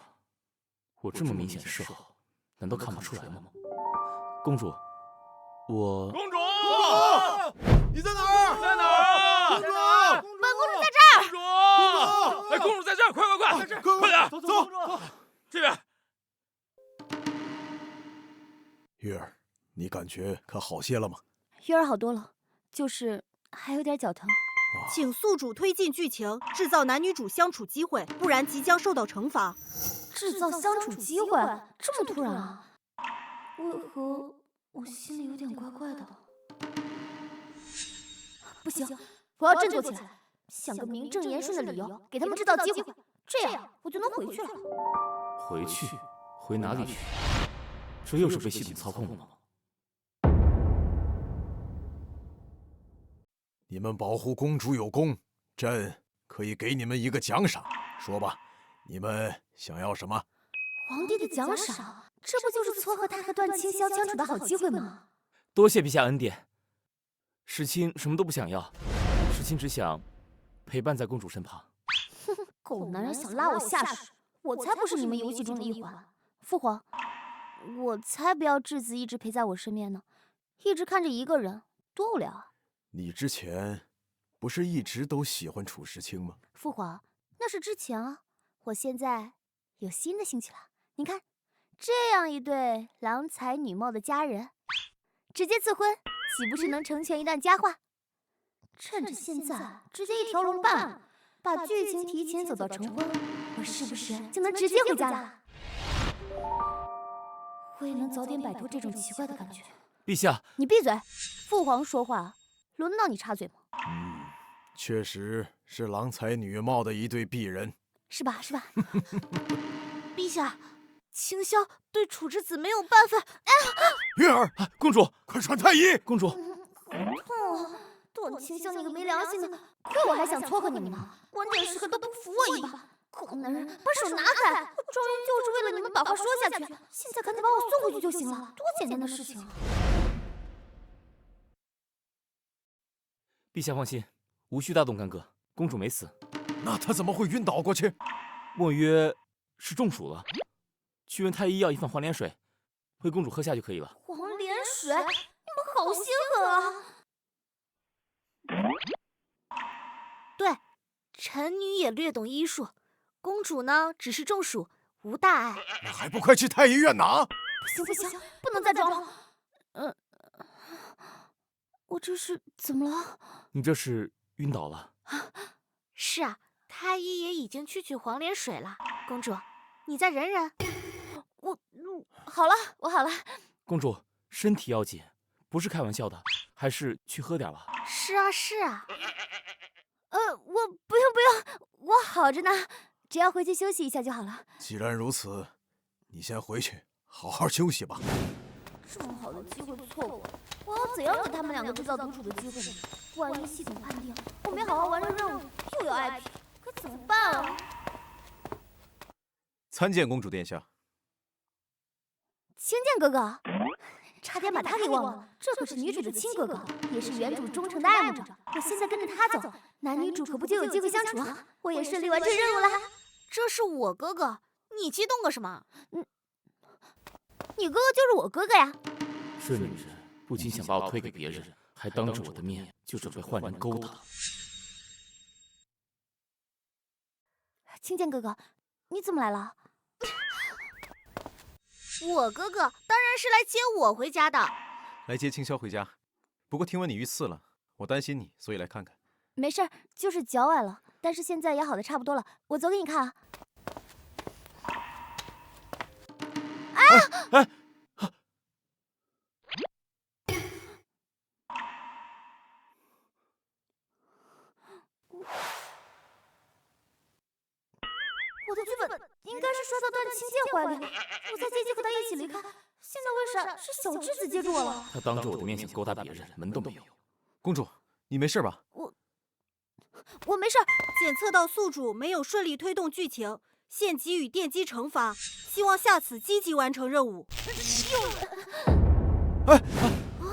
我这么明显示好，难道看不出来吗？公主，我……公主，你在哪儿？在哪儿？公主，本公主在这儿。公主，哎，公主在这儿，快点，走！这边。月儿，你感觉可好些了吗？月儿好多了，就是还有点脚疼。请宿主推进剧情，制造男女主相处机会，不然即将受到惩罚。制造相处机会，这么突然啊？为何我心里有点怪怪的？不行，我要振作起来，想个名正言顺的理由，给他们制造机会，这样我就能回去了。回去？回哪里去？这又是被系统操控了吗？你们保护公主有功，朕可以给你们一个奖赏。说吧，你们想要什么？皇帝的奖赏，这不就是撮合他和段清宵相处的好机会吗？多谢陛下恩典。世卿什么都不想要，世卿只想陪伴在公主身旁。狗男人想拉我下水，我才不是你们游戏中的一环。父皇，我才不要质子一直陪在我身边呢，一直看着一个人多无聊啊！你之前不是一直都喜欢楚时清吗？父皇，那是之前啊，我现在有新的兴趣了。你看，这样一对郎才女貌的佳人，直接赐婚，岂不是能成全一段佳话？趁着现在，直接一条龙办了，把剧情提前走到成婚，我是不是就能直接回家了？我也能早点摆脱这种奇怪的感觉。陛下，你闭嘴！父皇说话，轮到你插嘴吗？确实是郎才女貌的一对璧人，是吧？是吧？陛下，清宵对楚之子没有办法。月儿，公主，快传太医！公主，痛啊！段清宵，你个没良心的，亏我还想撮合你们呢，关键时刻都不扶我一把。狗男人，把手拿开！我庄园就是为了你们把话说下去，现在赶紧把我送回去就行了，多简单的事情啊！陛下放心，无需大动干戈，公主没死。那她怎么会晕倒过去？莫约是中暑了，去问太医要一份黄连水，为公主喝下就可以了。黄连水，你们好心狠啊！对，臣女也略懂医术，公主呢只是中暑，无大碍。那还不快去太医院拿？不行，不能再装了。我这是怎么了？你这是晕倒了？是啊，太医也已经去取黄连水了。公主，你再忍忍。我好了，我好了。公主，身体要紧，不是开玩笑的，还是去喝点吧。是啊。我不用，我好着呢，只要回去休息一下就好了。既然如此，你先回去好好休息吧。这么好的机会错过，我要怎样给他们两个制造独处的机会呢？万一系统判定我没好好完成任务，又要挨批，可怎么办啊？参见公主殿下。青剑哥哥，差点把他给忘了，这可是女主的亲哥哥，也是原主忠诚的爱慕者。我现在跟着他走，男女主可不就有机会相处啊？我也顺利完成任务了。这是我哥哥，你激动个什么？你哥哥就是我哥哥呀！这女人不仅想把我推给别人，还当着我的面就准备换人勾搭。青剑哥哥，你怎么来了？我哥哥当然是来接我回家的。来接清宵回家，不过听闻你遇刺了，我担心你，所以来看看。没事儿，就是脚崴了，但是现在也好的差不多了。我走给你看啊。哎！我的剧本应该是摔到段清剑怀里了，我才借机和他一起离开。现在为啥是小智子接住我了？他当着我的面想勾搭别人，门都没有。公主，你没事吧？我没事儿。检测到宿主没有顺利推动剧情，现给予电击惩罚，希望下次积极完成任务。哎，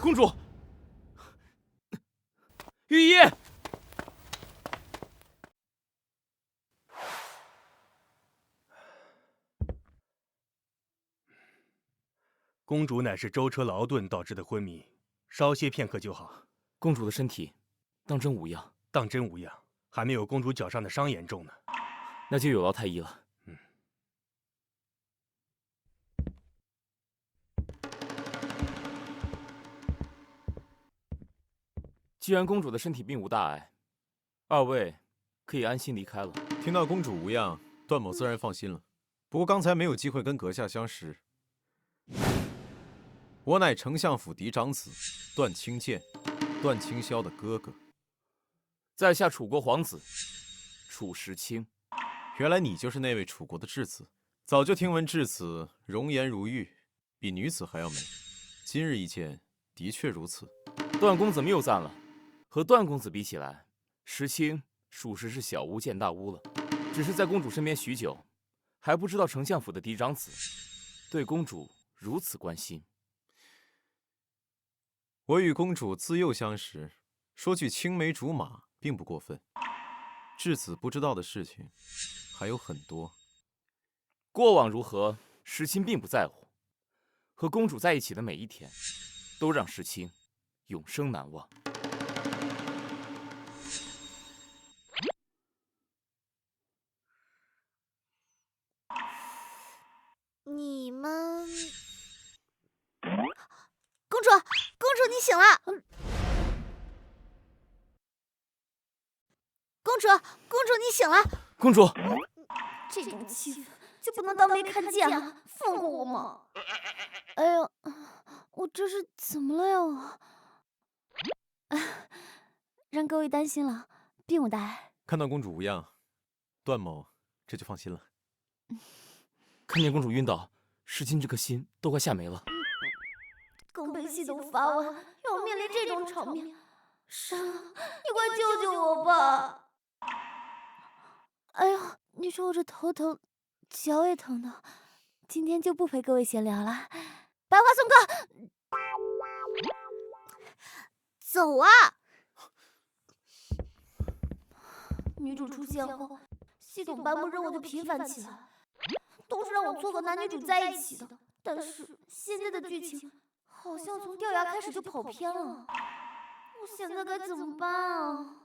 公主，御医。公主乃是舟车劳顿导致的昏迷，稍歇片刻就好。公主的身体当真无恙？当真无恙，还没有公主脚上的伤严重呢。那就有劳太医了。既然公主的身体并无大碍，二位可以安心离开了。听到公主无恙，段某自然放心了。不过刚才没有机会跟阁下相识。我乃丞相府嫡长子段清剑，段清霄的哥哥。在下楚国皇子楚时清。原来你就是那位楚国的质子。早就听闻质子容颜如玉，比女子还要美。今日一见，的确如此。段公子谬赞了。和段公子比起来，时清属实是小巫见大巫了。只是在公主身边许久，还不知道丞相府的嫡长子对公主如此关心。我与公主自幼相识，说句青梅竹马并不过分。质子不知道的事情还有很多。过往如何，时清并不在乎。和公主在一起的每一天，都让时清永生难忘。你们，公主，你醒了！公主，你醒了！公主，这种气氛就不能当没看见啊！放过我嘛！哎呦，我这是怎么了呀我？让各位担心了，并无大碍。看到公主无恙，段某这就放心了。看见公主晕倒，时清这颗心都快吓没了。刚被系统罚完，要面临这种场面，神啊，你快救救我吧！哎呦，你说我这头疼，脚也疼的，今天就不陪各位闲聊了，白花送客，走啊！女主出现后，系统颁布任务就频繁起来，都是让我撮合男女主在一起的。但是现在的剧情好像从掉牙开始就跑偏了，我现在该怎么办啊？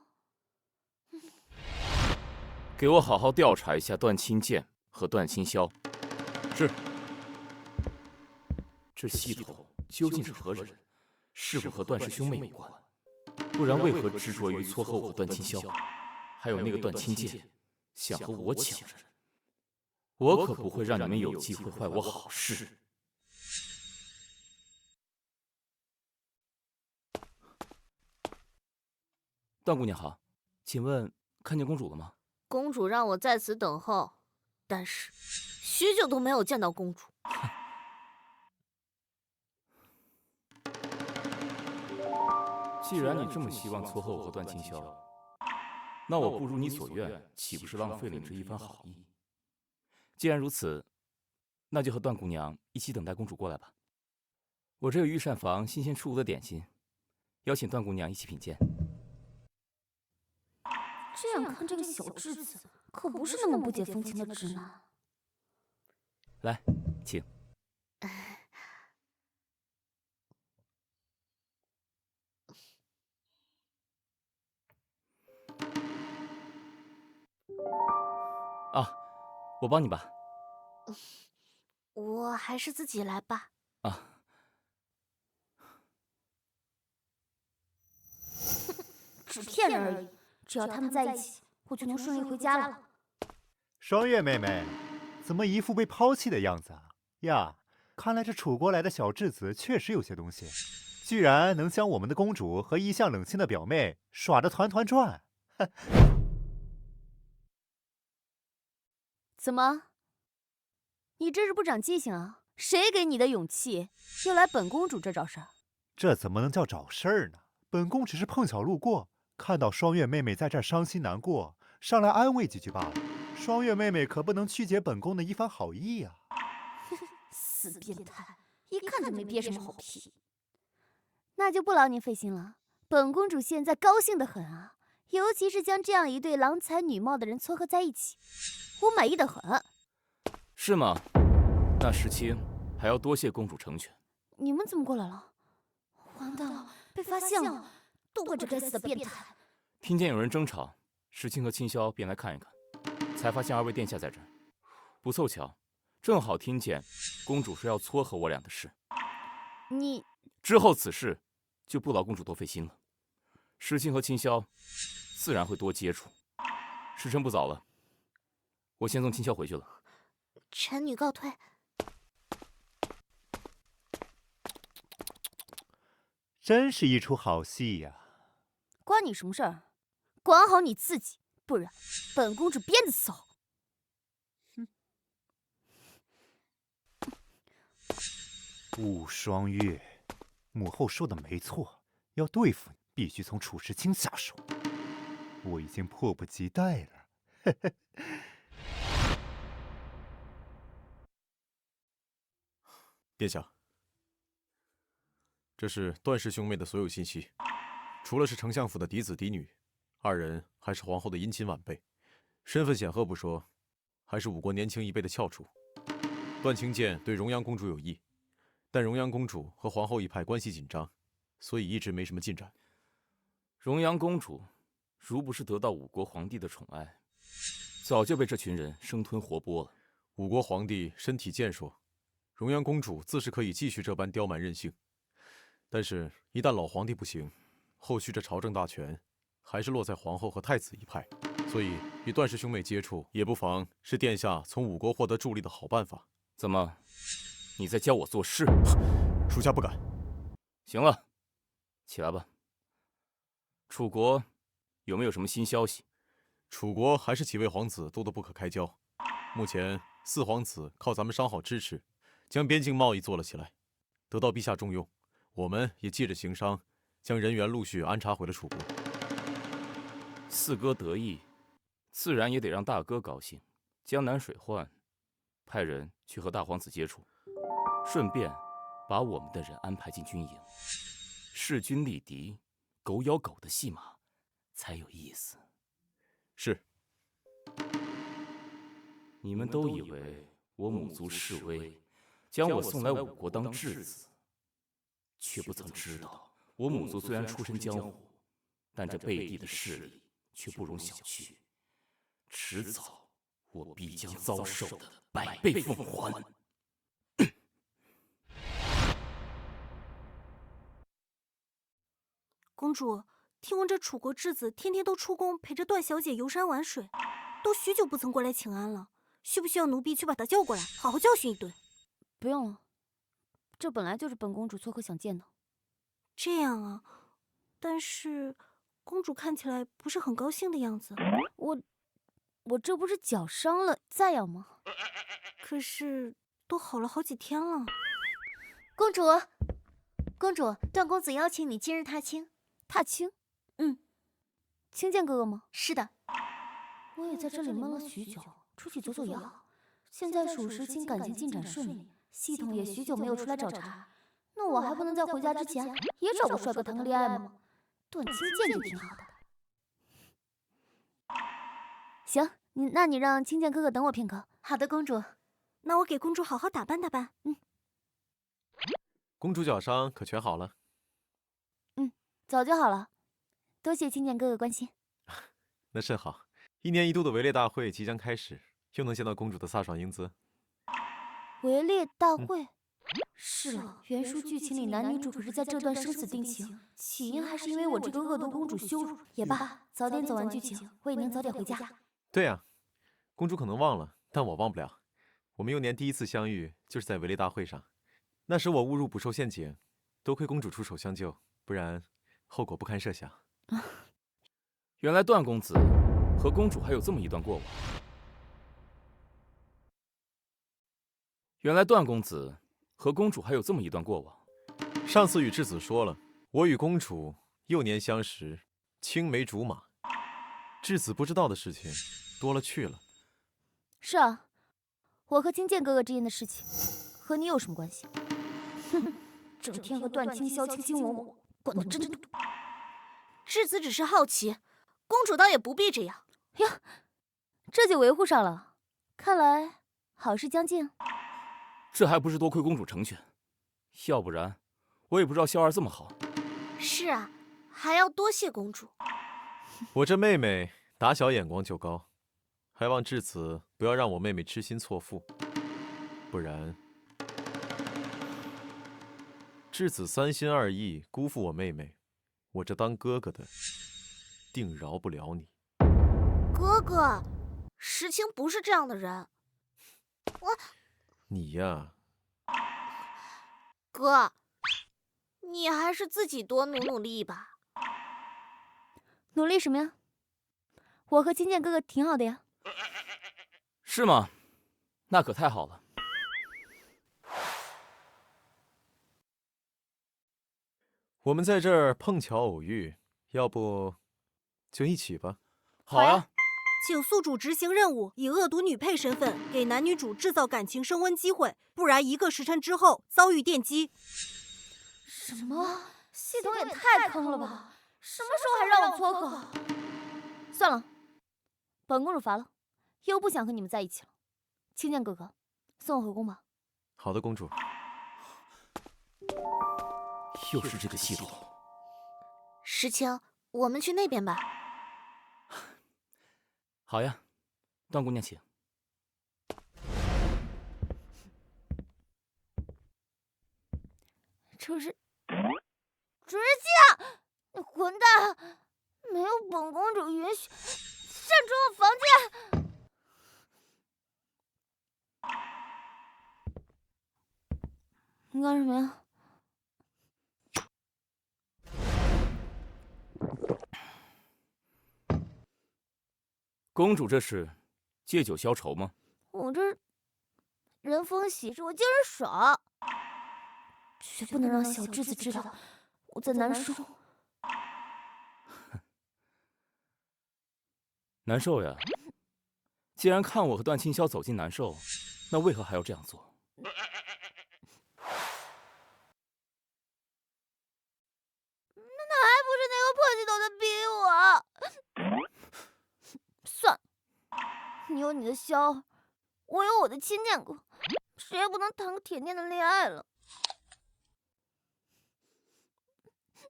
给我好好调查一下段清剑和段清霄。是。这系统究竟是何人？是否和段氏兄妹有关？不然为何执着于撮合我和段清霄？还有那个段清剑，想和我抢人？我可不会让你们有机会坏我好事。段姑娘好，请问看见公主了吗？公主让我在此等候，但是许久都没有见到公主。既然你这么希望撮合我和段清霄，那我不如你所愿，岂不是浪费了你这一番好意？既然如此，那就和段姑娘一起等待公主过来吧。我这有御膳房新鲜出炉的点心，邀请段姑娘一起品鉴。这样看，这个小质子可不是那么不解风情的直男。来，请。啊，我帮你吧。我还是自己来吧。啊。只骗人而已。只要他们在一起，我就能顺利回家了。双月妹妹，怎么一副被抛弃的样子啊？呀，看来这楚国来的小质子确实有些东西，居然能将我们的公主和一向冷清的表妹耍得团团转。怎么？你这是不长记性啊？谁给你的勇气，又来本公主这找事儿？这怎么能叫找事儿呢？本宫只是碰巧路过。看到双月妹妹在这儿伤心难过，上来安慰几句罢了。双月妹妹可不能曲解本宫的一番好意啊！死变态，一看就没憋什么好屁。那就不劳您费心了，本公主现在高兴得很啊，尤其是将这样一对郎才女貌的人撮合在一起，我满意得很。是吗？那石青还要多谢公主成全。你们怎么过来了？完蛋了，被发现了！都怪这该死的变态！听见有人争吵，石青和青霄便来看一看，才发现二位殿下在这儿。不凑巧，正好听见公主说要撮合我俩的事。你之后此事就不劳公主多费心了。石青和青霄自然会多接触。时辰不早了，我先送青霄回去了。臣女告退。真是一出好戏呀！关你什么事儿？管好你自己，不然本公主鞭子伺候。雾霜月，母后说的没错，要对付你，必须从楚时清下手。我已经迫不及待了。殿下，这是段氏兄妹的所有信息，除了是丞相府的嫡子嫡女，二人还是皇后的姻亲晚辈，身份显赫不说，还是5国年轻一辈的翘楚。段清剑对荣阳公主有意，但荣阳公主和皇后一派关系紧张，所以一直没什么进展。荣阳公主如不是得到5国皇帝的宠爱，早就被这群人生吞活剥了。5国皇帝身体健硕，荣阳公主自是可以继续这般刁蛮任性，但是，一旦老皇帝不行，后续这朝政大权还是落在皇后和太子一派，所以与段氏兄妹接触，也不妨是殿下从5国获得助力的好办法。怎么，你在教我做事？属下不敢。行了，起来吧。楚国有没有什么新消息？楚国还是几位皇子多得不可开交。目前4皇子靠咱们商好支持，将边境贸易做了起来，得到陛下重用。我们也借着行商，将人员陆续安插回了楚国。四哥得意，自然也得让大哥高兴。江南水患，派人去和大皇子接触，顺便把我们的人安排进军营，势均力敌，狗咬狗的戏码才有意思。是。你们都以为我母族势微，将我送来5国当质子，却不曾知道，我母族虽然出身江湖，但这背地的势力却不容小觑。迟早，我必将遭受的100倍奉还。公主，听闻这楚国质子天天都出宫陪着段小姐游山玩水，都许久不曾过来请安了，需不需要奴婢去把她叫过来，好好教训一顿？不用了，这本来就是本公主撮合想见的。这样啊，但是公主看起来不是很高兴的样子。我这不是脚伤了，再痒吗？可是都好了好几天了。公主，段公子邀请你今日踏青。踏青？青剑哥哥吗？是的。我也在这里闷了许久，出去走走也好。现在属实清感情进展顺利，系统也许久没有出来找茬，那我还不能在回家之前也找个帅哥谈个恋爱吗？段青剑就挺好的。行，那你让青剑哥哥等我片刻。好的，公主。那我给公主好好打扮打扮。公主脚伤可全好了？早就好了，多谢青剑哥哥关心。那甚好，1年1度的围猎大会即将开始，又能见到公主的飒爽英姿。围猎大会？是了，原书剧情里男女主可是在这段生死定情，起因还是因为我这个恶毒公主羞辱。也罢，早点走完剧情，我也能早点回家。对呀，公主可能忘了，但我忘不了。我们幼年第一次相遇就是在围猎大会上，那时我误入捕兽陷阱，多亏公主出手相救，不然后果不堪设想。原来段公子和公主还有这么一段过往。上次与质子说了，我与公主幼年相识，青梅竹马，质子不知道的事情多了去了。是啊，我和青剑哥哥之间的事情，和你有什么关系？哼，整天和段清霄卿卿我我，管得真多。质子只是好奇，公主倒也不必这样。呀，这就维护上了，看来好事将近。这还不是多亏公主成全，要不然我也不知道萧儿这么好。是啊，还要多谢公主。我这妹妹打小眼光就高，还望质子不要让我妹妹痴心错付，不然质子三心二意辜负我妹妹，我这当哥哥的定饶不了你。哥哥，石青不是这样的人。你呀，哥，你还是自己多努努力吧。努力什么呀？我和青剑哥哥挺好的呀。是吗？那可太好了。我们在这儿碰巧偶遇，要不就一起吧。好呀。请宿主执行任务，以恶毒女配身份给男女主制造感情升温机会，不然1个时辰之后遭遇电击。什么？系统也太坑了吧！什么时候还让我撮合？算了，本公主乏了，又不想和你们在一起了。青剑哥哥，送我回宫吧。好的，公主。又是这个系统。石青，我们去那边吧。好呀，段姑娘请。主持卿，你混蛋！没有本公主允许，擅闯我房间！你干什么呀？公主这是借酒消愁吗？我这人逢喜事我精神爽，绝不能让小质子知道我在难受。难受呀？既然看我和段清霄走进难受，那为何还要这样做？那还不是那个破系统在逼我？算了，你有你的萧儿，我有我的青剑哥，谁也不能谈个甜甜的恋爱了。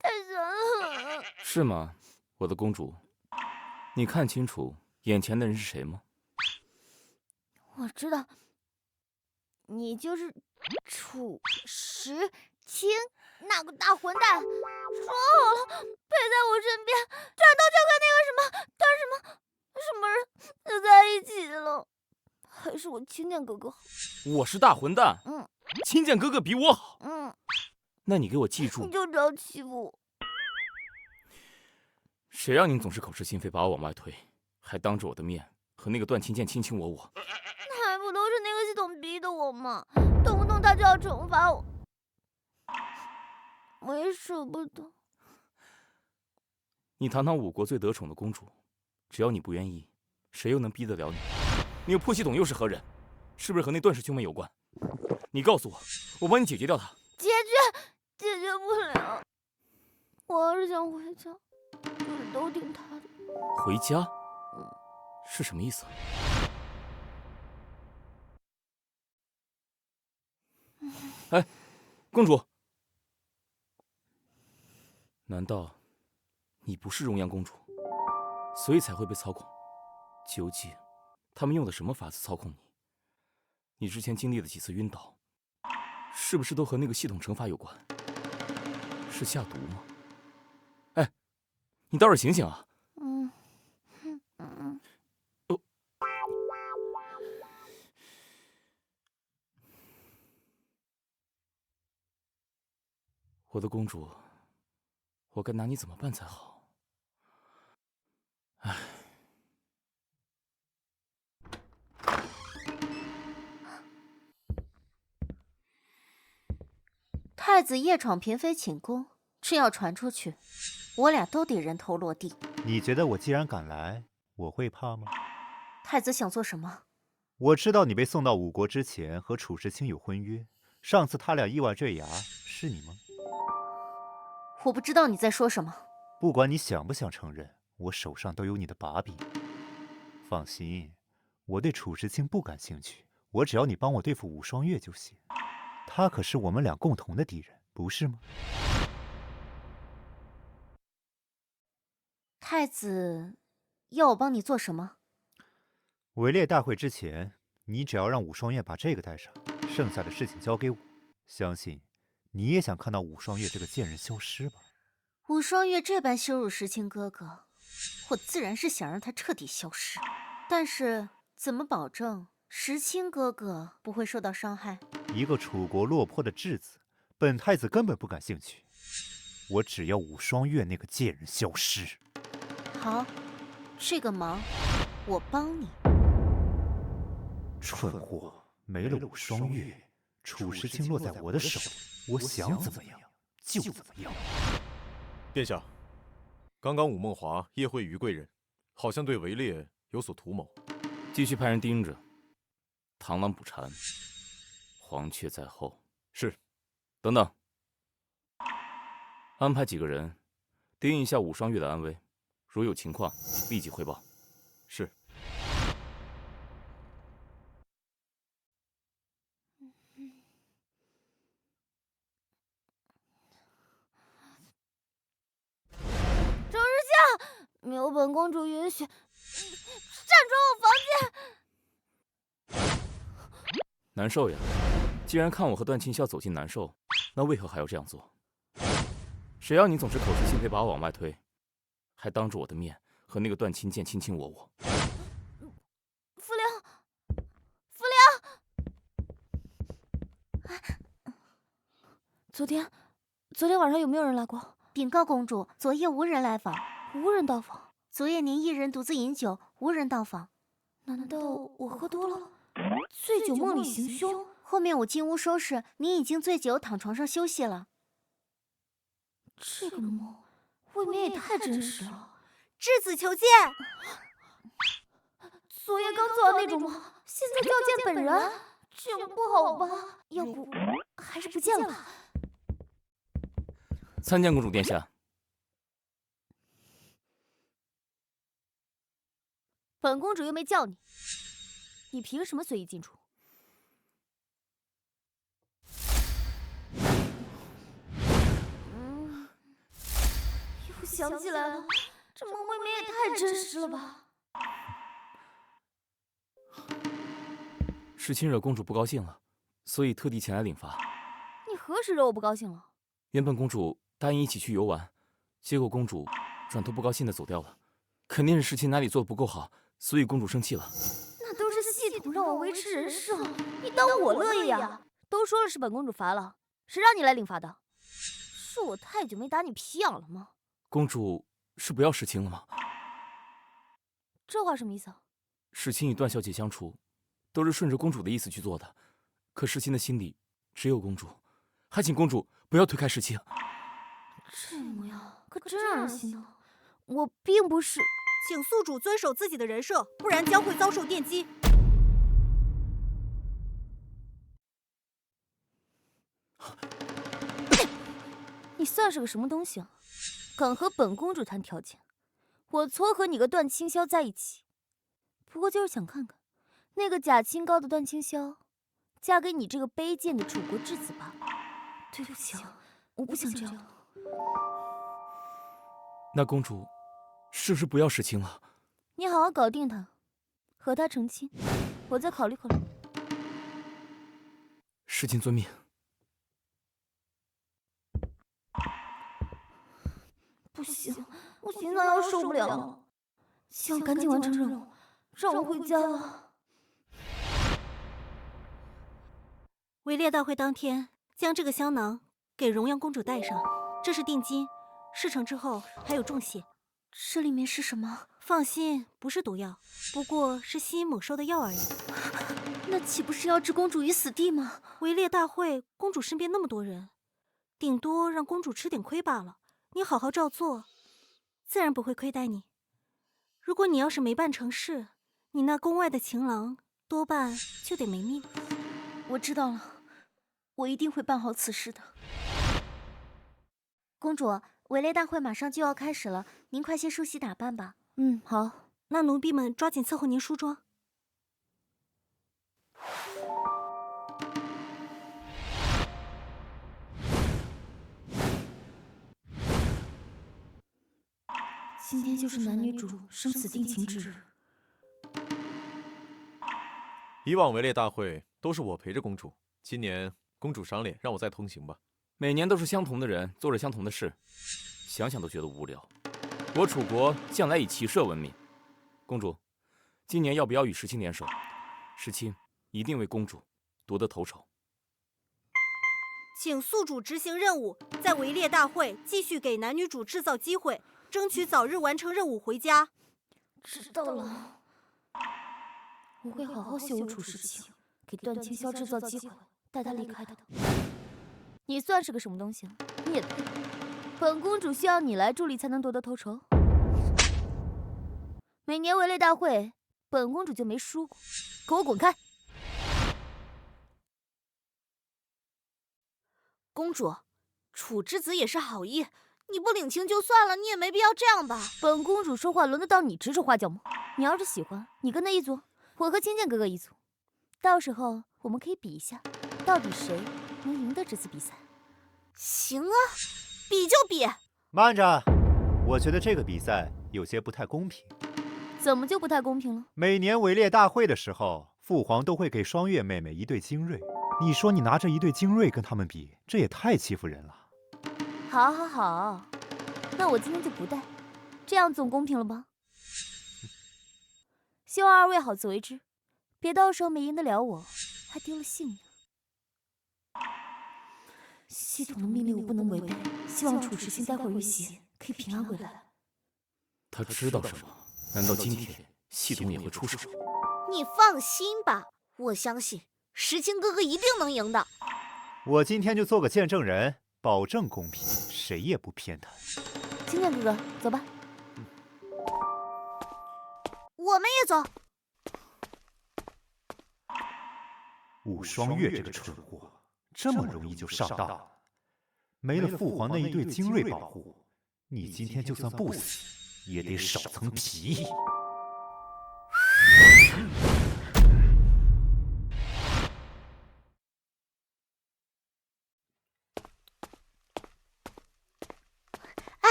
太残忍了。是吗，我的公主？你看清楚眼前的人是谁吗？我知道，你就是楚时清那个大混蛋，说好了陪在我身边，转头就跟那个什么人就在一起了。还是我青剑哥哥好。我是大混蛋。青剑哥哥比我好。那你给我记住。你就知道欺负我。谁让你总是口是心非，把我往外推，还当着我的面和那个段清剑卿卿我我？还不都是那个系统逼的我吗？动不动他就要惩罚我，我也舍不得。你堂堂5国最得宠的公主，只要你不愿意，谁又能逼得了你？那个破系统又是何人？是不是和那段氏兄妹有关？你告诉我，我帮你解决掉它。解决不了。我要是想回家，就是都听他的。回家？是什么意思？哎，公主，难道你不是荣阳公主，所以才会被操控？究竟他们用的什么法子操控你？你之前经历的几次晕倒，是不是都和那个系统惩罚有关？是下毒吗？哎，你倒是醒醒啊！我的公主，我该拿你怎么办才好？唉。太子夜闯嫔妃寝宫，正要传出去，我俩都得人头落地。你觉得我既然敢来，我会怕吗？太子想做什么？我知道你被送到吴国之前和楚时清有婚约，上次他俩意外坠崖是你吗？我不知道你在说什么。不管你想不想承认，我手上都有你的把柄。放心，我对楚时清不感兴趣，我只要你帮我对付武双月就行。他可是我们俩共同的敌人，不是吗？太子要我帮你做什么？围猎大会之前，你只要让武双月把这个带上，剩下的事情交给我。相信你也想看到武双月这个贱人消失吧？武双月这般羞辱时清哥哥，我自然是想让他彻底消失。但是怎么保证时清哥哥不会受到伤害？一个楚国落魄的质子，本太子根本不感兴趣。我只要武双月那个贱人消失。好，这个忙我帮你。蠢货，没了武双月，楚时清落在我的手里，我想怎么样就怎么样。殿下，刚刚武梦华夜会于贵人，好像对围猎有所图谋。继续派人盯着，螳螂捕蝉，黄雀在后。是。等等，安排几个人盯一下武双月的安危，如有情况立即汇报。是。周日夏，没有本公主允许，擅闯我房间。难受呀！既然看我和段清霄走进难受，那为何还要这样做？谁要你总是口是心非把我往外推，还当着我的面和那个段清剑卿卿我我？傅良，傅良，昨天晚上有没有人来过？禀告公主，昨夜无人来访。无人到访？昨夜您一人独自饮酒，无人到访。难道我喝多了，醉酒梦里行凶？后面我进屋收拾，您已经醉酒躺床上休息了。这个梦未免也太真实了。质子求见。昨夜刚做完那种梦，现在就要见本人，这样不好吧？要不还是不见了吧。参见公主殿下。本公主又没叫你，你凭什么随意进出？又想起来了，这梦未免也太真实了吧？是亲惹公主不高兴了，所以特地前来领罚。你何时惹我不高兴了？原本公主答应一起去游玩，结果公主转头不高兴的走掉了，肯定是事情哪里做的不够好，所以公主生气了。那都是系统让我维持人设，你当我乐意呀？都说了是本公主罚了，谁让你来领罚的？是我太久没打你皮痒了吗？公主是不要世清了吗？这话什么意思啊？世清与段小姐相处，都是顺着公主的意思去做的，可世清的心里只有公主，还请公主不要推开世清。这模样可真让人心疼。我并不是。请宿主遵守自己的人设，不然将会遭受电击。你算是个什么东西啊？敢和本公主谈条件？我撮合你个段清霄在一起，不过就是想看看那个假清高的段清霄嫁给你这个卑贱的楚国质子吧。对不起啊，我不想这样。那公主是不是不要世清了？你好好搞定他，和他成亲，我再考虑考虑。世清遵命。不行，我心脏要受不了了，希望赶紧完成任务，让我回家了。围猎大会当天，将这个香囊给荣阳公主戴上，这是定金，事成之后还有重谢。这里面是什么？放心，不是毒药，不过是吸引猛兽的药而已。那岂不是要置公主于死地吗？围猎大会，公主身边那么多人，顶多让公主吃点亏罢了。你好好照做，自然不会亏待你。如果你要是没办成事，你那宫外的情郎多半就得没命。我知道了，我一定会办好此事的。公主，围猎大会马上就要开始了，您快些梳洗打扮吧。嗯，好。那奴婢们抓紧伺候您梳妆。今天就是男女主生死定情之日。以往围猎大会都是我陪着公主，今年公主赏脸，让我再同行吧。每年都是相同的人做着相同的事，想想都觉得无聊。我楚国向来以骑射闻名，公主，今年要不要与石青联手？石青一定为公主夺得头筹。请宿主执行任务，在围猎大会继续给男女主制造机会，争取早日完成任务回家。知道了，我会好好羞辱楚石青，给段清霄制造机会，带他离开的。你算是个什么东西啊？你也配？本公主需要你来助力才能夺得头筹。每年围猎大会，本公主就没输过，给我滚开！公主，楚之子也是好意，你不领情就算了，你也没必要这样吧。本公主说话轮得到你指手画脚吗？你要是喜欢，你跟他一组，我和青剑哥哥一组，到时候我们可以比一下，到底谁能赢得这次比赛。行啊，比就比。慢着，我觉得这个比赛有些不太公平。怎么就不太公平了？每年围猎大会的时候，父皇都会给双月妹妹一对精锐。你说你拿着一对精锐跟他们比，这也太欺负人了。好，好，好，那我今天就不带，这样总公平了吧？希望二位好自为之，别到时候没赢得了我，还丢了性命。系统的命令我不能违背，希望楚石青待会儿遇袭可以平安回来。他知道什么？难道今天系统也会出手？你放心吧，我相信石青哥哥一定能赢的。我今天就做个见证人，保证公平，谁也不骗他。青剑哥哥，走吧。我们也走。武双月这个蠢货，这么容易就上当了。没了父皇那一对精锐保护，你今天就算不死，也得少层皮。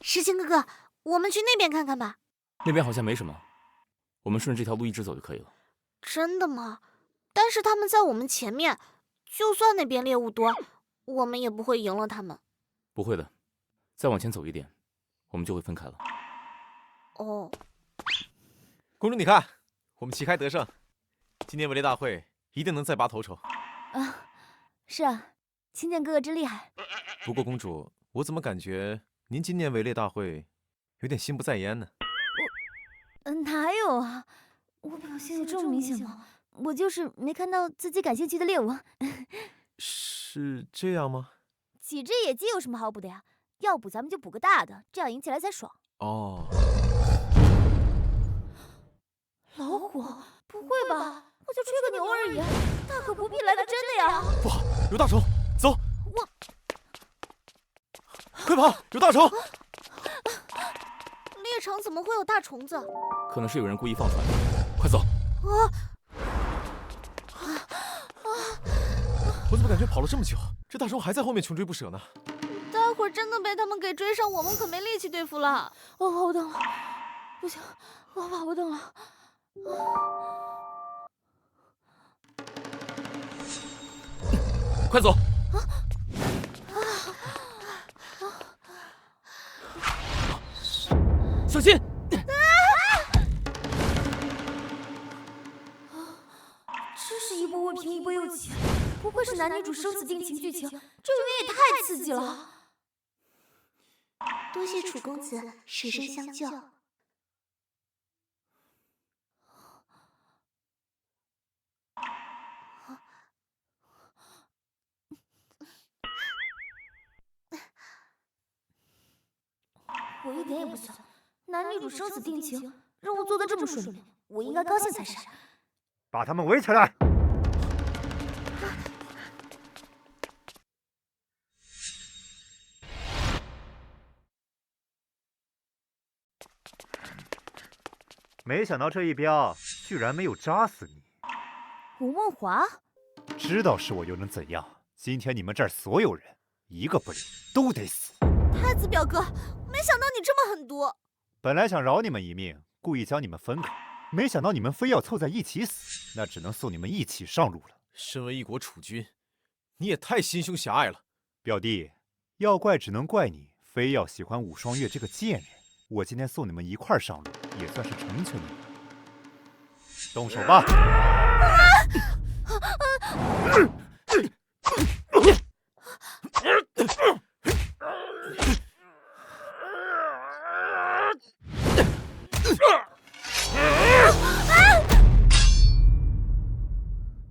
石青哥哥，我们去那边看看吧。那边好像没什么，我们顺着这条路一直走就可以了。真的吗？但是他们在我们前面，就算那边猎物多，我们也不会赢了他们。不会的，再往前走一点，我们就会分开了。哦，公主，你看，我们旗开得胜，今年围猎大会一定能再拔头筹。啊，是啊，青剑哥哥真厉害。不过公主，我怎么感觉您今年围猎大会有点心不在焉呢？哪有啊？我表现有这么明显吗？我就是没看到自己感兴趣的猎物。是这样吗？几只野鸡有什么好捕的呀？要捕咱们就捕个大的，这样赢起来才爽。哦，老虎？不会吧？我就吹个牛而已，大可不必来个真的呀！不好，有大虫，走！快跑，有大虫！猎场怎么会有大虫子？可能是有人故意放出来的，快走！我怎么感觉跑了这么久，这大虫还在后面穷追不舍呢？待会儿真的被他们给追上，我们可没力气对付了。我跑不动了，不行，我跑不动了。快走！小心！这是一波未平一波又起，不愧是男女主生死定情剧情，这未免也太刺激了。多谢楚公子舍身相救。我一点点也不小。男女主生死定情，任务做得这么顺利，我应该高兴才是。把他们围起来！没想到这一镖居然没有扎死你。吴梦华，知道是我又能怎样？今天你们这儿所有人一个不留，都得死。太子表哥，没想到你这么狠毒。本来想饶你们一命，故意将你们分开，没想到你们非要凑在一起死，那只能送你们一起上路了。身为一国储君，你也太心胸狭隘了。表弟，要怪只能怪你，非要喜欢武双月这个贱人。我今天送你们一块儿上路，也算是成全你们。动手吧！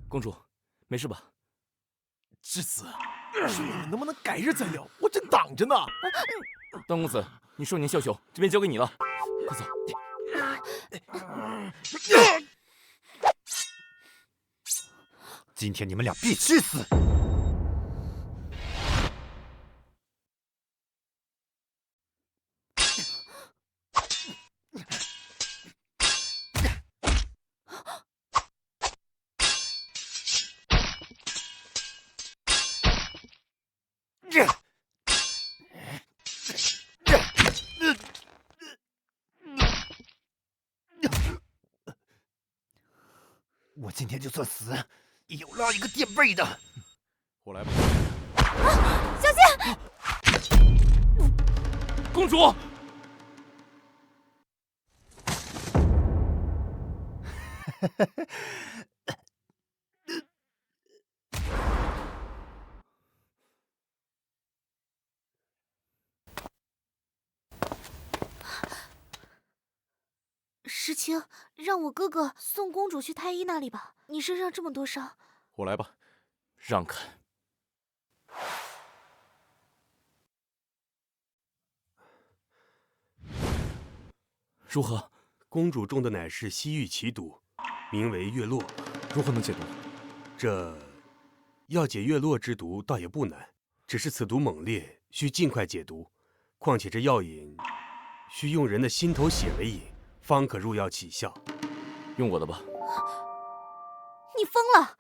公主，没事吧？智子，说我们能不能改日再聊？我正挡着呢。段公子，你少年枭雄，这边交给你了，快走。今天你们俩必须死！我今天就算死，也要拉一个垫背的。我来吧。小心！公主。石青，让我哥哥送公主去太医那里吧。你身上这么多伤，我来吧。让开！如何？公主中的乃是西域奇毒，名为月落。如何能解毒？这要解月落之毒倒也不难，只是此毒猛烈，需尽快解毒。况且这药引需用人的心头血为引，方可入药起效。用我的吧。你疯了！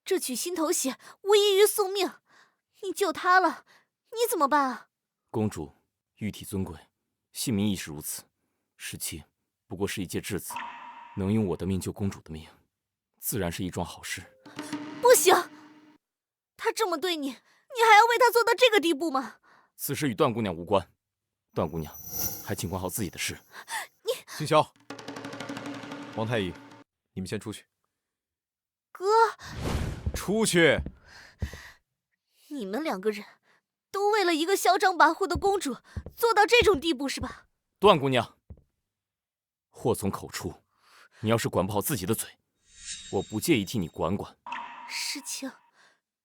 这取心头血无异于送命，你救他了，你怎么办啊？公主玉体尊贵，姓名亦是如此。石青不过是一介质子，能用我的命救公主的命，自然是一桩好事。不行，他这么对你，你还要为他做到这个地步吗？此事与段姑娘无关，段姑娘还请管好自己的事。你青霄，王太医，你们先出去。哥，出去！你们两个人都为了一个嚣张跋扈的公主做到这种地步是吧？段姑娘，祸从口出，你要是管不好自己的嘴，我不介意替你管管。石青，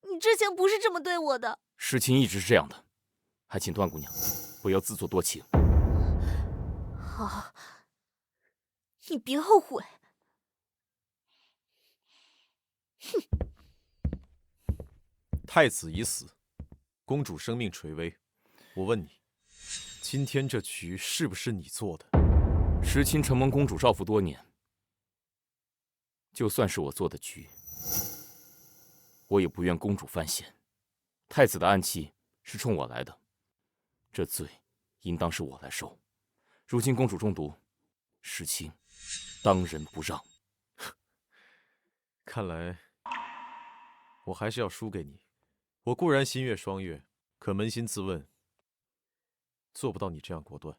你之前不是这么对我的。石青一直是这样的，还请段姑娘不要自作多情。好，你别后悔。哼！太子已死，公主生命垂危。我问你，今天这局是不是你做的？石青承蒙公主照拂多年，就算是我做的局，我也不愿公主犯险。太子的暗器是冲我来的，这罪应当是我来受。如今公主中毒，石青当仁不让。看来我还是要输给你。我固然心悦双月，可扪心自问，做不到你这样果断。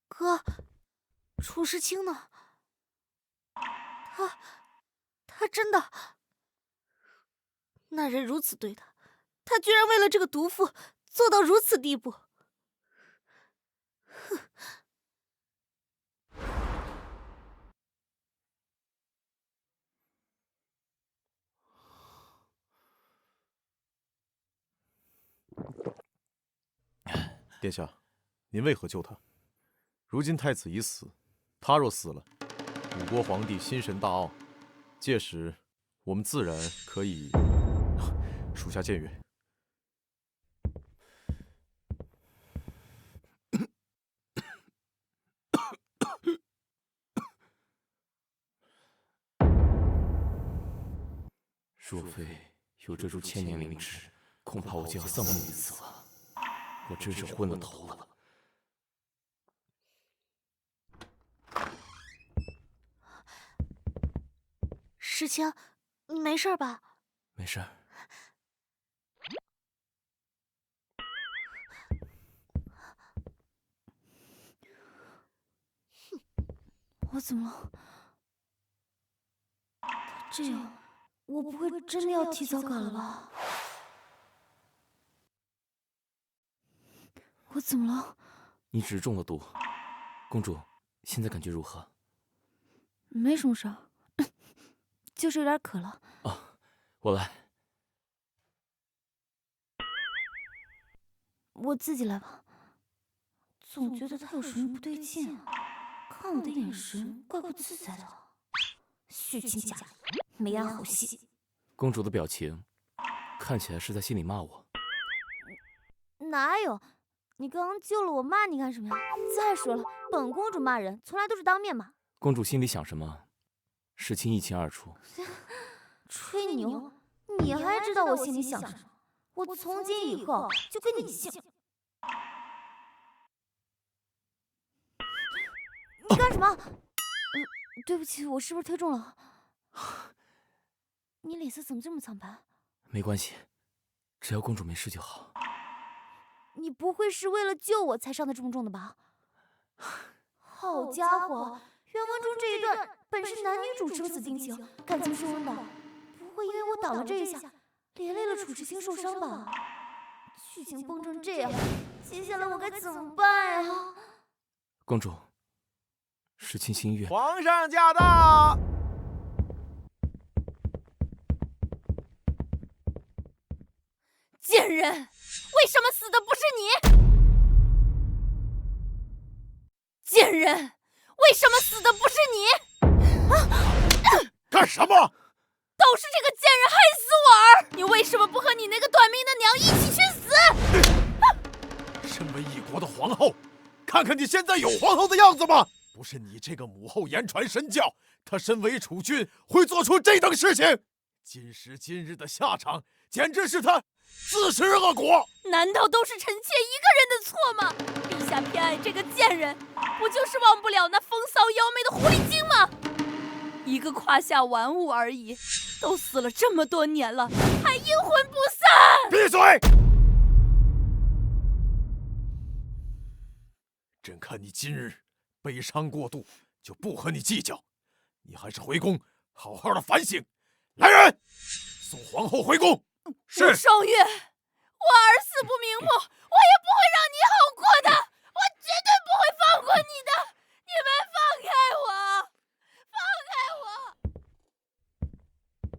哥，楚时清呢？他真的……那人如此对他，他居然为了这个毒妇做到如此地步。哼！殿下，您为何救他？如今太子已死，他若死了，武国皇帝心神大傲，届时我们自然可以。属下僭越。若非有这株千年灵芝，恐怕我就要丧命于此了。我真是昏了头了。世清，你没事吧？没事。我怎么了？这样，我不会真的要提早赶了吧？我怎么了？你只是中了毒。公主，现在感觉如何？没什么事儿，就是有点渴了。啊，我来。我自己来吧。总觉得他有什么不对劲啊，看我的眼神怪不自在的。虚情假意，没安好心。公主的表情看起来是在心里骂我。哪有？你刚刚救了我，骂你干什么呀？再说了，本公主骂人从来都是当面骂。公主心里想什么，世卿一清二楚。吹牛！你还知道我心里想什么？我从今以后就跟你姓。你干什么？对不起，我是不是推重了？你脸色怎么这么苍白？没关系，只要公主没事就好。你不会是为了救我才伤得这么重的吧？好家伙，原文中这一段本是男女主生死定情，感情升温的，不会因为我挡了这一下，连累了楚世卿受伤吧？剧情崩成这样，接下来我该怎么办呀？公主，世卿心悦。皇上驾到！贱人，为什么死的不是你？贱人，为什么死的不是你？干什么？都是这个贱人害死我儿！你为什么不和你那个短命的娘一起去死？身为一国的皇后，看看你现在有皇后的样子吗？不是你这个母后言传身教，她身为储君会做出这等事情。今时今日的下场，简直是她自食恶果。难道都是臣妾一个人的错吗？陛下偏爱这个贱人，不就是忘不了那风骚妖媚的狐狸精吗？一个胯下玩物而已，都死了这么多年了，还阴魂不散！闭嘴！朕看你今日悲伤过度，就不和你计较。你还是回宫好好的反省。来人，送皇后回宫。是。双月，我儿死不瞑目，我也不会让你好过的，我绝对不会放过你的！你们放开我！放开我！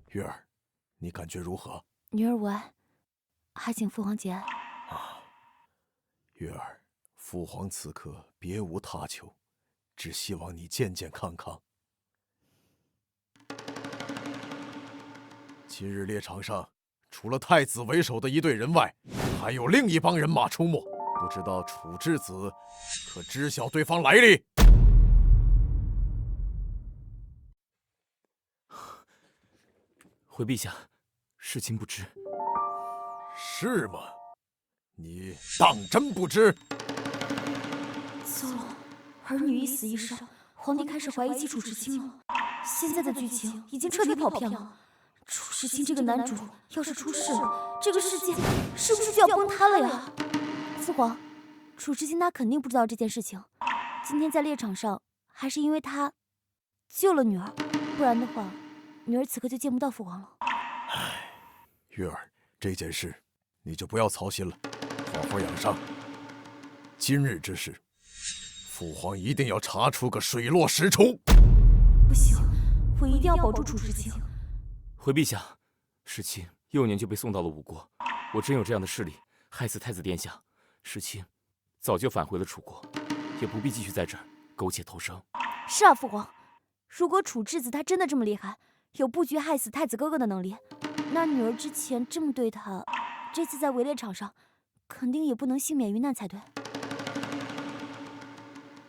月儿，你感觉如何？女儿无碍，还请父皇节哀。月儿，父皇此刻别无他求，只希望你健健康康。今日猎场上，除了太子为首的一队人外，还有另一帮人马出没。不知道楚之子可知晓对方来历？回陛下，世卿不知。是吗？你当真不知？糟了，儿女一死一伤，皇帝开始怀疑起楚世卿了。现在的剧情已经彻底跑偏了。楚世卿这个男主要是出事了，这个世界是不是就要崩塌了呀？父皇，楚世卿他肯定不知道这件事情。今天在猎场上，还是因为他救了女儿，不然的话，女儿此刻就见不到父皇了。唉，月儿，这件事你就不要操心了，好好养伤。今日之事，父皇一定要查出个水落石出。不行，我一定要保住楚时清。回陛下，时清幼年就被送到了吴国，我真有这样的势力害死太子殿下，时清早就返回了楚国，也不必继续在这儿苟且偷生。是啊，父皇，如果楚质子他真的这么厉害，有布局害死太子哥哥的能力，那女儿之前这么对他，这次在围猎场上肯定也不能幸免于难才对。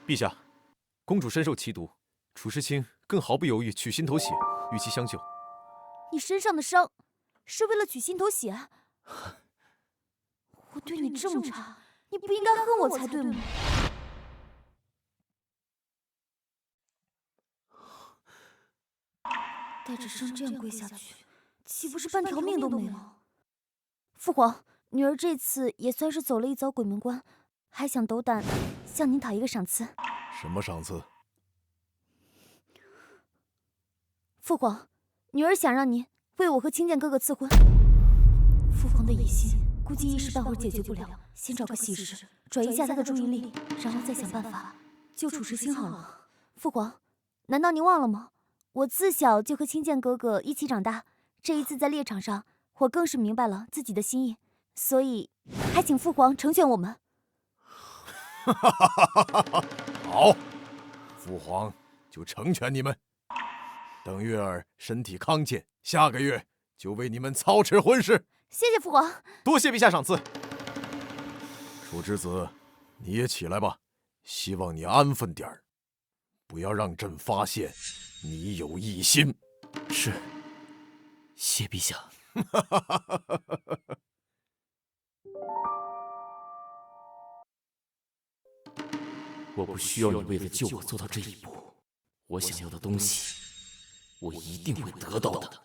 陛下，公主身受奇毒，楚时清更毫不犹豫取心头血与其相救。你身上的伤是为了取心头血？我对你这么差，你不应该恨我才对吗？带着伤这样跪下去，岂不是半条命都没了？父皇，女儿这次也算是走了一遭鬼门关，还想斗胆向您讨一个赏赐。什么赏赐？父皇，女儿想让您为我和青剑哥哥赐婚。父皇的疑心估计一时半会儿解决不了，先找个喜事转移一下他的注意力，然后再想办法救楚时清好了。父皇，难道您忘了吗？我自小就和青剑哥哥一起长大，这一次在猎场上，我更是明白了自己的心意，所以还请父皇成全我们。好，父皇就成全你们。等月儿身体康健，下个月就为你们操持婚事。谢谢父皇，多谢陛下赏赐。楚之子，你也起来吧，希望你安分点儿，不要让朕发现你有异心。是，谢陛下。我不需要你为了救我做到这一步，我想要的东西，我一定会得到的。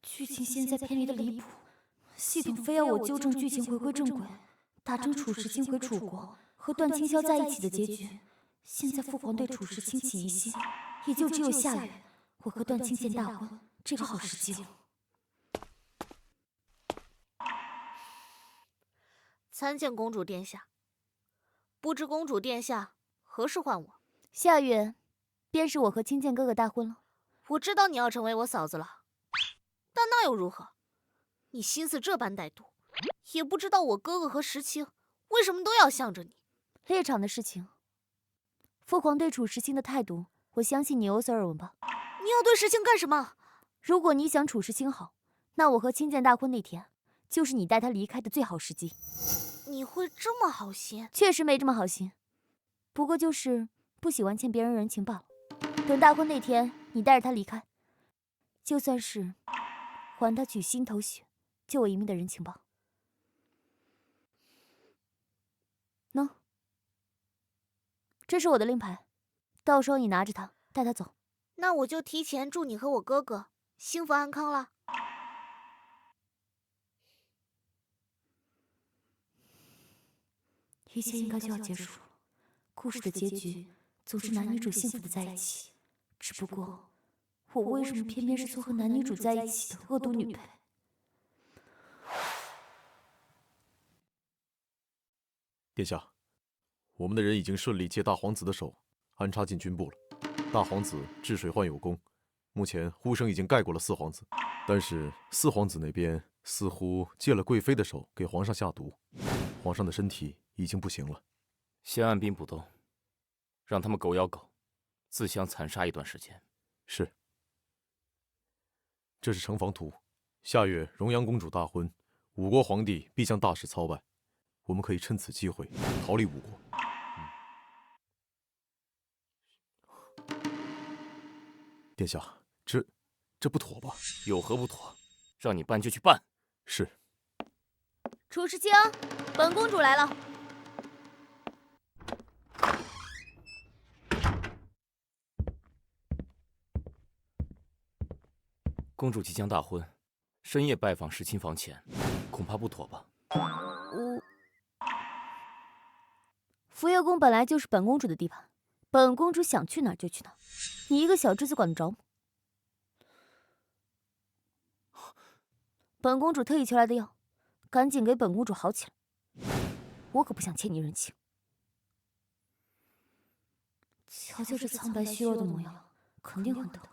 剧情现在偏离的离谱，系统非要我纠正剧情回归正轨，达成楚时清回楚国和段清霄在一起的结局。现在父皇对楚时清起疑心，也就只有下月我和段清见大婚这个好时机了。参见公主殿下。不知公主殿下何时唤我？下月便是我和青剑哥哥大婚了。我知道你要成为我嫂子了，但那又如何？你心思这般歹毒，也不知道我哥哥和时清为什么都要向着你。猎场的事情，父皇对楚时清的态度，我相信你有所耳闻吧？你要对时清干什么？如果你想楚时清好，那我和青剑大婚那天，就是你带他离开的最好时机。你会这么好心？确实没这么好心，不过就是不喜欢欠别人人情罢了。等大婚那天，你带着他离开，就算是还他取心头血、救我一命的人情吧。喏，这是我的令牌，到时候你拿着它，带他走。那我就提前祝你和我哥哥幸福安康了。一切应该就要结束了，故事的结局总是男女主幸福的在一起，只不过我为什么偏偏是撮合男女主在一起的恶毒女配？殿下，我们的人已经顺利借大皇子的手安插进军部了。大皇子治水患有功，目前呼声已经盖过了四皇子，但是四皇子那边似乎借了贵妃的手给皇上下毒，皇上的身体已经不行了。先按兵不动，让他们狗咬狗，自相残杀一段时间。是。这是城防图，下月荣阳公主大婚，吴国皇帝必将大事操办，我们可以趁此机会逃离吴国。殿下，这不妥吧？有何不妥？让你办就去办。是。楚时清，本公主来了。公主即将大婚，深夜拜访时亲房前，恐怕不妥吧？福月宫本来就是本公主的地盘，本公主想去哪儿就去哪儿，你一个小侄子管得着吗？本公主特意求来的药，赶紧给本公主好起来。我可不想欠你人情。瞧瞧这苍白虚弱的模样，肯定很疼。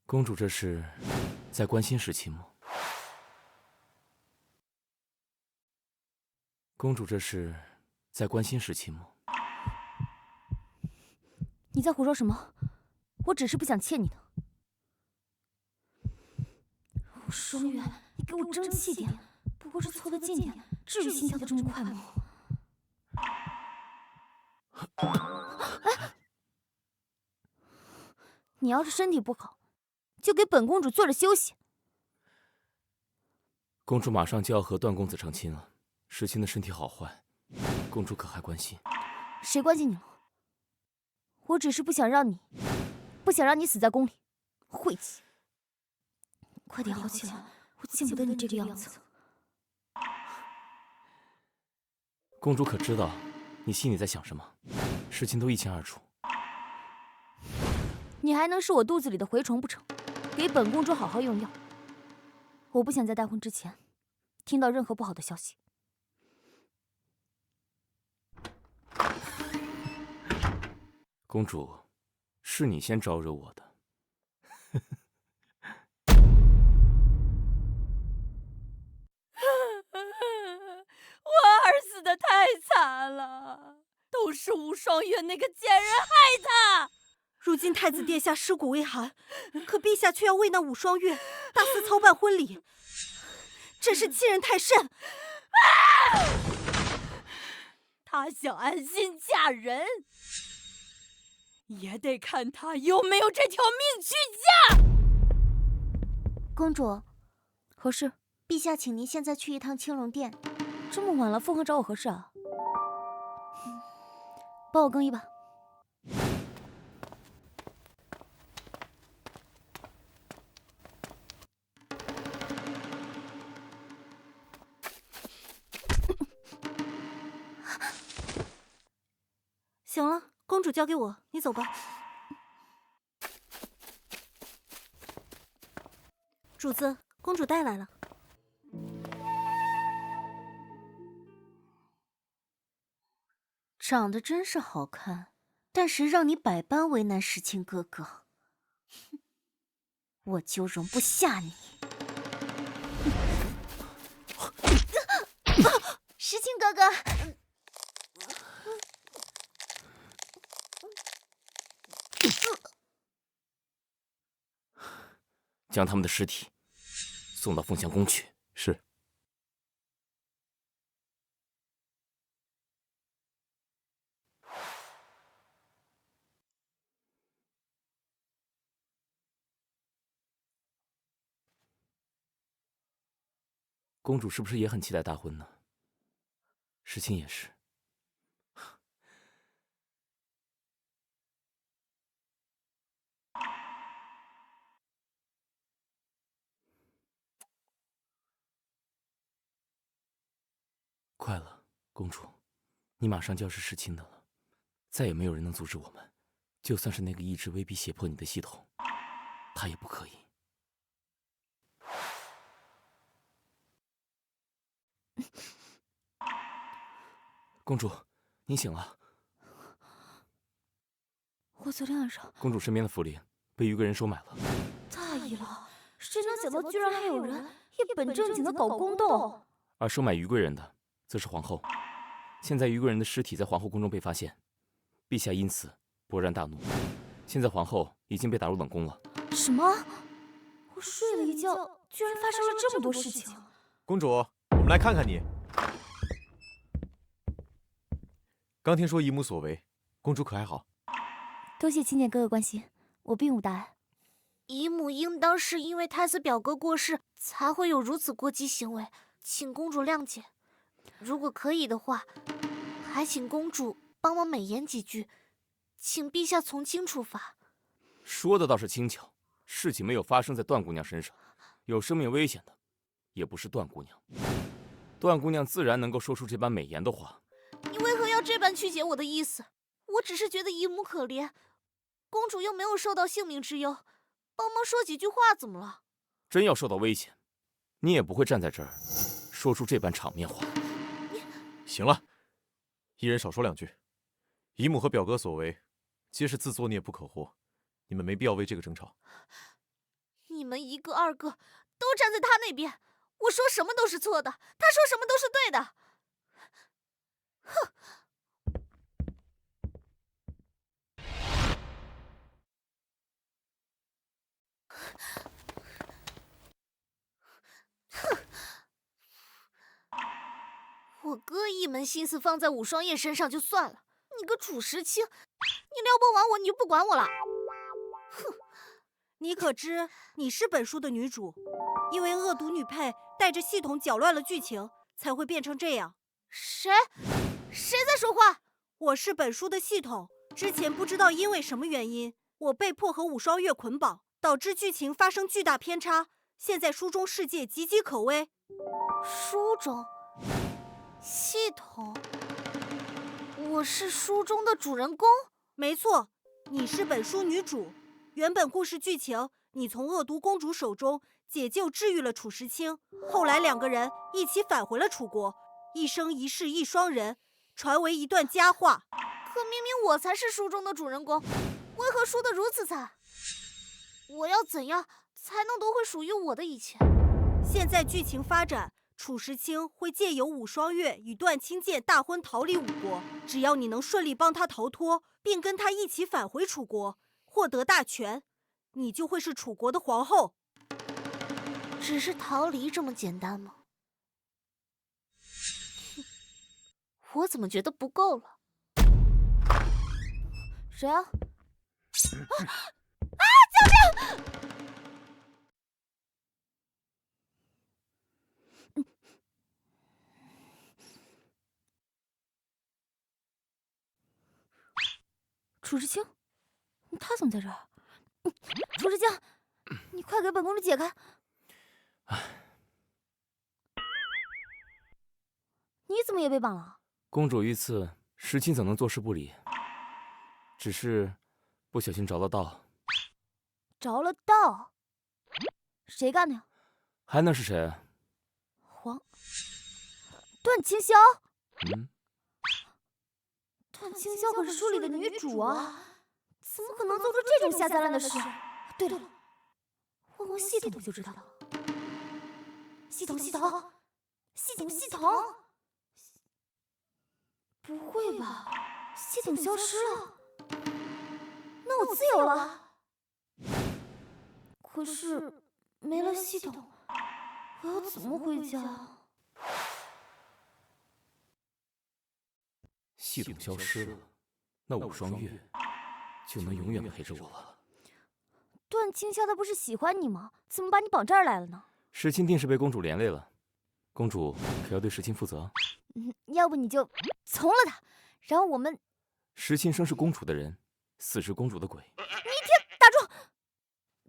公主这是在关心世亲吗？公主这是在关心世亲吗？你在胡说什么？我只是不想欠你的。武双月，你给我争气点，不过是凑得近点，至于心跳得这么快吗？哎，你要是身体不好，就给本公主坐着休息。公主马上就要和段公子成亲了，世亲的身体好坏，公主可还关心？谁关心你了？我只是不想让你死在宫里，晦气！快点好起来，我见不得你这个样子。公主可知道你心里在想什么？事情都一清二楚。你还能是我肚子里的蛔虫不成？给本公主好好用药。我不想在大婚之前听到任何不好的消息。公主，是你先招惹我的。我儿死得太惨了，都是吴双月那个贱人害他。如今太子殿下尸骨未寒，可陛下却要为那武双月大肆操办婚礼，真是欺人太甚！他想安心嫁人，也得看他有没有这条命去嫁。公主，何事？陛下，请您现在去一趟青龙殿。这么晚了，凤凰找我何事啊？帮我更衣吧。行了，公主交给我，你走吧。主子，公主带来了。长得真是好看，但是让你百般为难石青哥哥，我就容不下你。石青哥哥，将他们的尸体送到凤翔宫去。是。公主是不是也很期待大婚呢？世亲也是。快了，公主，你马上就要是世亲的了，再也没有人能阻止我们。就算是那个意志威逼胁迫你的系统，他也不可以。公主，你醒了。我昨天晚上，公主身边的符灵被余贵人收买了。大意了，谁能想到居然还有人一本正经的搞宫斗？而收买余贵人的，则是皇后。现在余贵人的尸体在皇后宫中被发现，陛下因此勃然大怒。现在皇后已经被打入冷宫了。什么？我睡了一觉，居然发生了这么多事情。公主，我们来看看你。刚听说姨母所为，公主可还好？多谢亲姐哥哥关心，我并无大碍。姨母应当是因为太子表哥过世，才会有如此过激行为，请公主谅解。如果可以的话，还请公主帮忙美言几句，请陛下从轻处罚。说的倒是轻巧，事情没有发生在段姑娘身上，有生命危险的，也不是段姑娘。段姑娘自然能够说出这般美言的话。你为何要这般曲解我的意思？我只是觉得姨母可怜，公主又没有受到性命之忧，帮忙说几句话怎么了？真要受到危险，你也不会站在这儿说出这般场面话。行了，一人少说2句。姨母和表哥所为，皆是自作孽不可活，你们没必要为这个争吵。你们一个二个都站在他那边，我说什么都是错的，他说什么都是对的。哼！我哥一门心思放在武双叶身上就算了，你个楚时清，你撩拨完我你就不管我了？哼！你可知你是本书的女主，因为恶毒女配带着系统搅乱了剧情，才会变成这样。谁在说话？我是本书的系统，之前不知道因为什么原因，我被迫和武双月捆绑，导致剧情发生巨大偏差。现在书中世界岌岌可危。书中系统，我是书中的主人公？没错，你是本书女主。原本故事剧情，你从恶毒公主手中解救治愈了楚时清，后来2个人一起返回了楚国，一生一世一双人，传为一段佳话。可明明我才是书中的主人公，为何输得如此惨？我要怎样才能夺回属于我的一切？现在剧情发展，楚时清会借由武双月与段清剑大婚逃离吴国，只要你能顺利帮他逃脱，并跟他一起返回楚国，获得大权，你就会是楚国的皇后。只是逃离这么简单吗？我怎么觉得不够了？谁啊？救命！楚时清，他怎么在这儿？楚时清，你快给本公主解开！你怎么也被绑了？公主遇刺，时清怎能坐视不理？只是不小心着了道。着了道？谁干的呀？还能是谁？段清霄。嗯。段清霄可是书里的女主啊，怎么可能做出这种下三滥的事？对了，问问系统不就知道了。系统，不会吧？系统消失了？那我自由了？可是没了系统，我要怎么回家？系统消失了，那武双月就能永远陪着我了。段清霄他不是喜欢你吗？怎么把你绑这儿来了呢？时清定是被公主连累了，公主可要对时清负责。要不你就从了他，然后我们……时清生是公主的人，死是公主的鬼。你听，打住！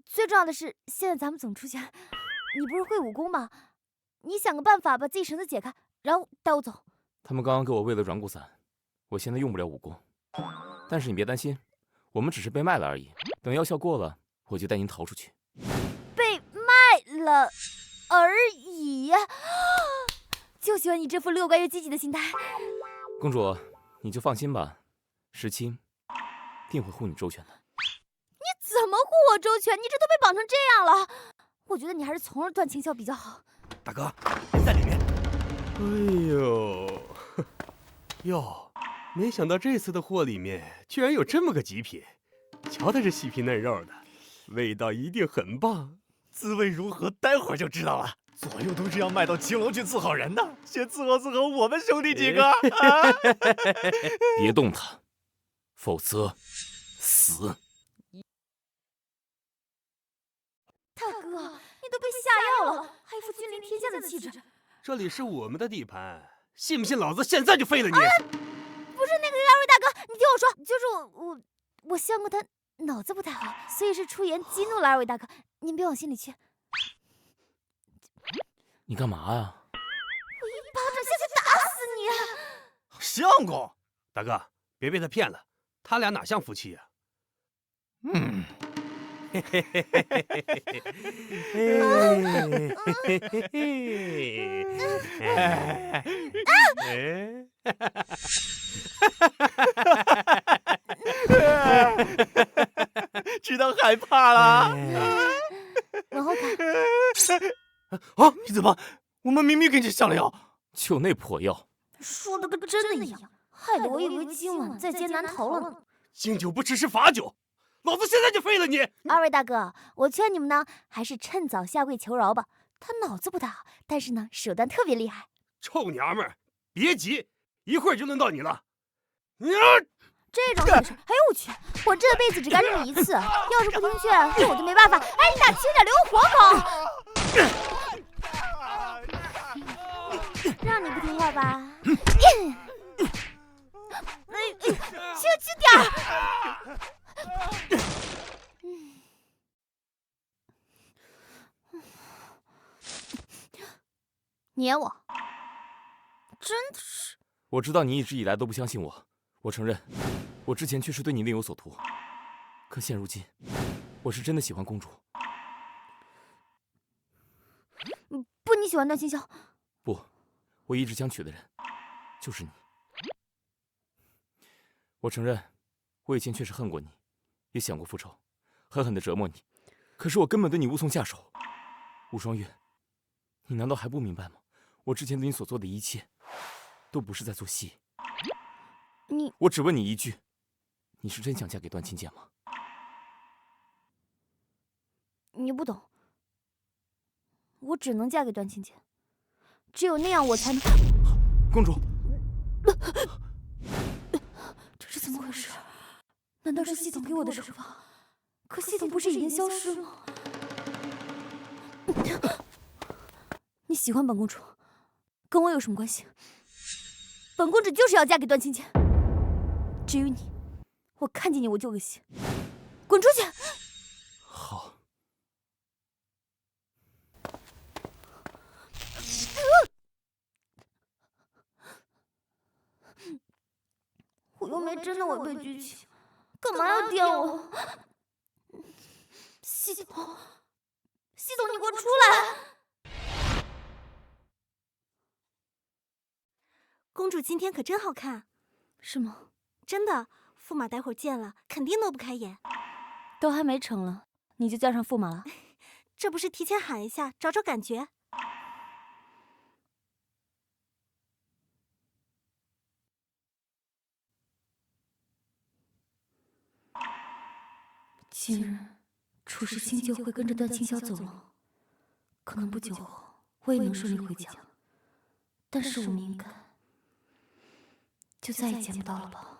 最重要的是，现在咱们怎么出去？你不是会武功吗？你想个办法把自己绳子解开，然后带我走。他们刚刚给我喂了软骨散，我现在用不了武功。但是你别担心，我们只是被卖了而已。等药效过了，我就带您逃出去。被卖了而已，就喜欢你这副6个月积极的心态。公主，你就放心吧，时清定会护你周全的。你怎么护我周全？你这都被绑成这样了，我觉得你还是从了段清霄比较好。大哥，人在里面。哎呦，哟，没想到这次的货里面居然有这么个极品，瞧它这细皮嫩肉的，味道一定很棒。滋味如何？待会儿就知道了。左右都是要卖到青楼去伺候人的，先伺候我们兄弟几个。别动他，否则死。大哥，你都被下药了，还一副君临天下的气质。这里是我们的地盘，信不信老子现在就废了你？不是那个二位大哥，你听我说，就是我相公他脑子不太好，所以是出言激怒了二位大哥，您别往心里去。你干嘛呀？我一巴掌下去打死你！相公，大哥，别被他骗了，他俩哪像夫妻呀？知道害怕了。往后看。啊！你怎么？我们明明给你下了药，就那破药。说的跟真的一样，害得我以为今晚在劫难逃了呢。敬酒不吃吃罚酒，老子现在就废了你！二位大哥，我劝你们呢，还是趁早下跪求饶吧。他脑子不大，但是呢，手段特别厉害。臭娘们儿，别急，一会儿就轮到你了。这种事，哎呦我去！我这辈子只干这么一次，要是不听劝，这我就没办法。哎，你俩轻点，留个活口。让你不听话吧？轻点儿。撵我，真的是。我知道你一直以来都不相信我，我承认，我之前确实对你另有所图。可现如今，我是真的喜欢公主。不，你喜欢段清霄？不，我一直想娶的人就是你。我承认，我以前确实恨过你，也想过复仇，狠狠地折磨你。可是我根本对你无从下手。无双月，你难道还不明白吗？我之前对你所做的一切，都不是在做戏。我只问你一句，你是真想嫁给段清剑吗？你不懂，我只能嫁给段清剑，只有那样我才能。公主，这是怎么回事？难道是系统给我的惩罚？可系统不是已经消失了吗？你喜欢本公主，跟我有什么关系？本公主就是要嫁给段清剑。至于你，我看见你我就恶心，滚出去！好。我又没真的违背剧情，干嘛要电我？系统，你给我出来！公主今天可真好看，是吗？真的，驸马待会儿见了肯定挪不开眼。都还没成了，你就叫上驸马了？这不是提前喊一下，找找感觉。今日楚时清就会跟着段清霄走了，可能不久后我也能顺利回家，但是我们应该就再也见不到了吧？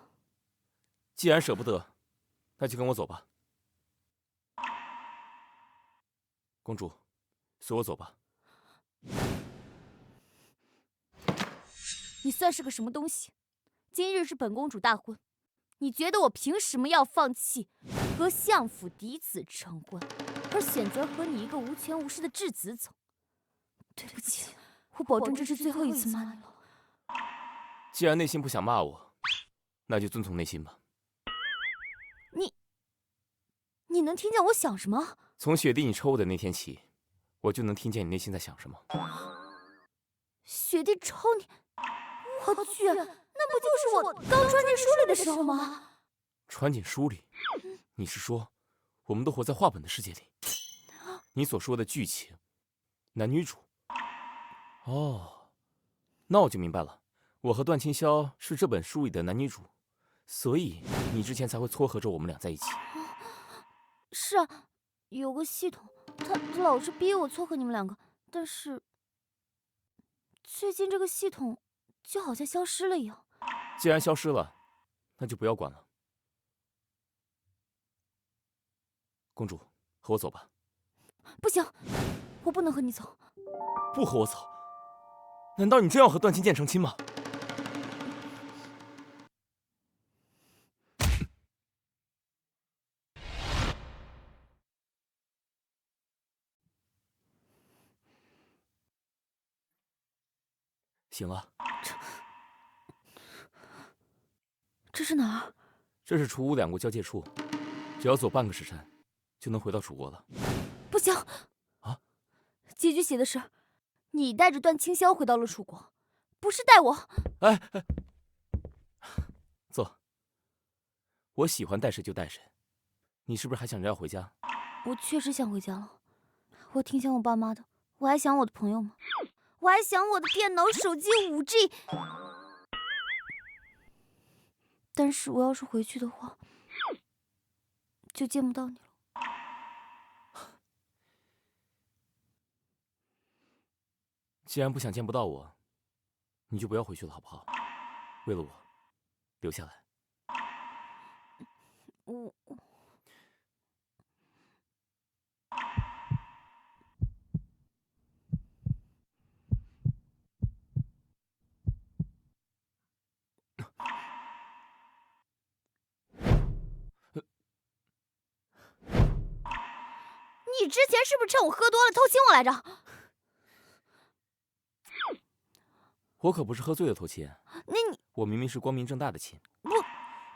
既然舍不得，那就跟我走吧。公主，随我走吧。你算是个什么东西？今日是本公主大婚，你觉得我凭什么要放弃和相府嫡子成婚，而选择和你一个无权无势的质子走？对不起，我保证这是最后一次骂你了。既然内心不想骂我，那就遵从内心吧。你能听见我想什么？从雪地你抽我的那天起，我就能听见你内心在想什么。雪地抽你，我去，那不就是我刚穿进书里的时候吗？穿进书里？你是说，我们都活在画本的世界里？你所说的剧情，男女主？哦，那我就明白了。我和段清霄是这本书里的男女主，所以你之前才会撮合着我们俩在一起。是啊，有个系统，他老是逼我撮合你们两个，但是最近这个系统就好像消失了一样。既然消失了，那就不要管了。公主，和我走吧。不行，我不能和你走。不和我走？难道你真要和段清剑成亲吗？醒了。这是哪儿？这是楚武两国交界处，只要走半个时辰，就能回到楚国了。不行！啊？结局写的是，你带着段清霄回到了楚国，不是带我。哎，坐。我喜欢带谁就带谁。你是不是还想着要回家？我确实想回家了，我挺想我爸妈的，我还想我的朋友们，我还想我的电脑、手机、5G。但是我要是回去的话，就见不到你了。既然不想见不到我，你就不要回去了，好不好？为了我，留下来。你之前是不是趁我喝多了偷亲我来着？我可不是喝醉了偷亲，那你……我明明是光明正大的亲，不，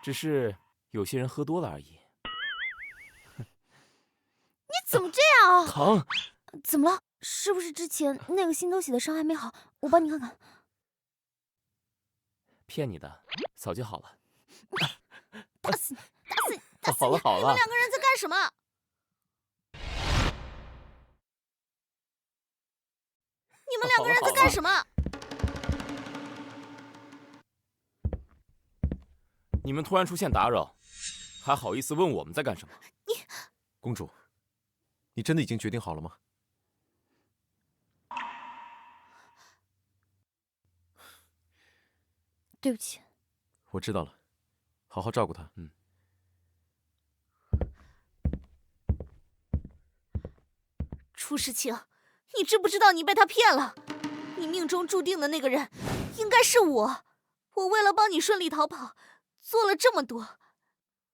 只是有些人喝多了而已。你怎么这样啊？疼！怎么了？是不是之前那个心头血的伤还没好？我帮你看看。骗你的，早就好了。打死你！打死你！打死你！好了好了，你们两个人在干什么？你们两个人在干什么？你们突然出现打扰，还好意思问我们在干什么？公主，你真的已经决定好了吗？对不起。我知道了，好好照顾她。楚时清，你知不知道你被他骗了？你命中注定的那个人，应该是我。我为了帮你顺利逃跑，做了这么多，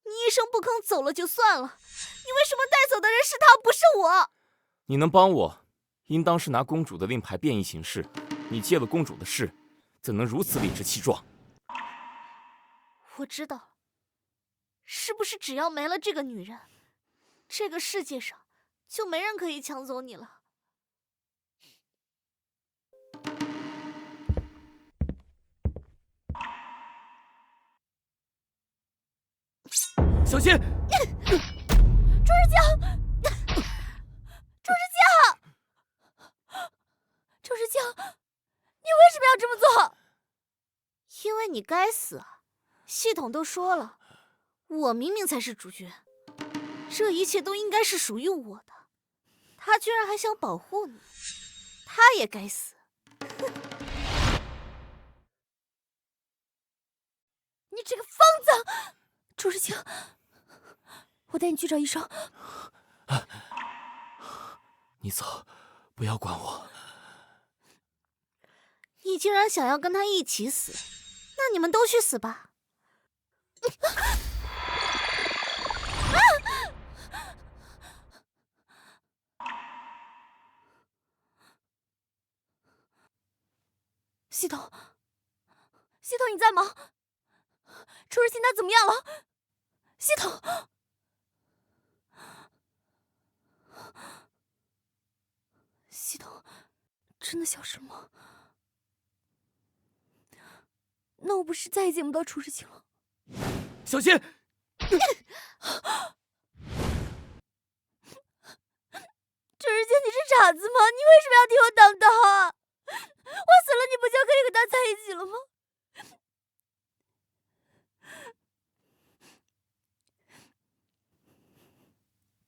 你一声不吭走了就算了，你为什么带走的人是他，不是我？你能帮我，应当是拿公主的令牌变异行事。你借了公主的势，怎能如此理直气壮？我知道，是不是只要没了这个女人，这个世界上就没人可以抢走你了？小心！朱时清，朱时清，朱时清，你为什么要这么做？因为你该死啊！系统都说了，我明明才是主角，这一切都应该是属于我的。他居然还想保护你，他也该死！你这个疯子！朱时清，我带你去找医生。你走，不要管我。你竟然想要跟他一起死，那你们都去死吧！系统，系统你在吗？朱时清他怎么样了？系统，系统真的消失了吗？那我不是再也见不到楚时清了？小心！朱时清，你是傻子吗？你为什么要替我挡道啊？我死了，你不就可以和他在一起了吗？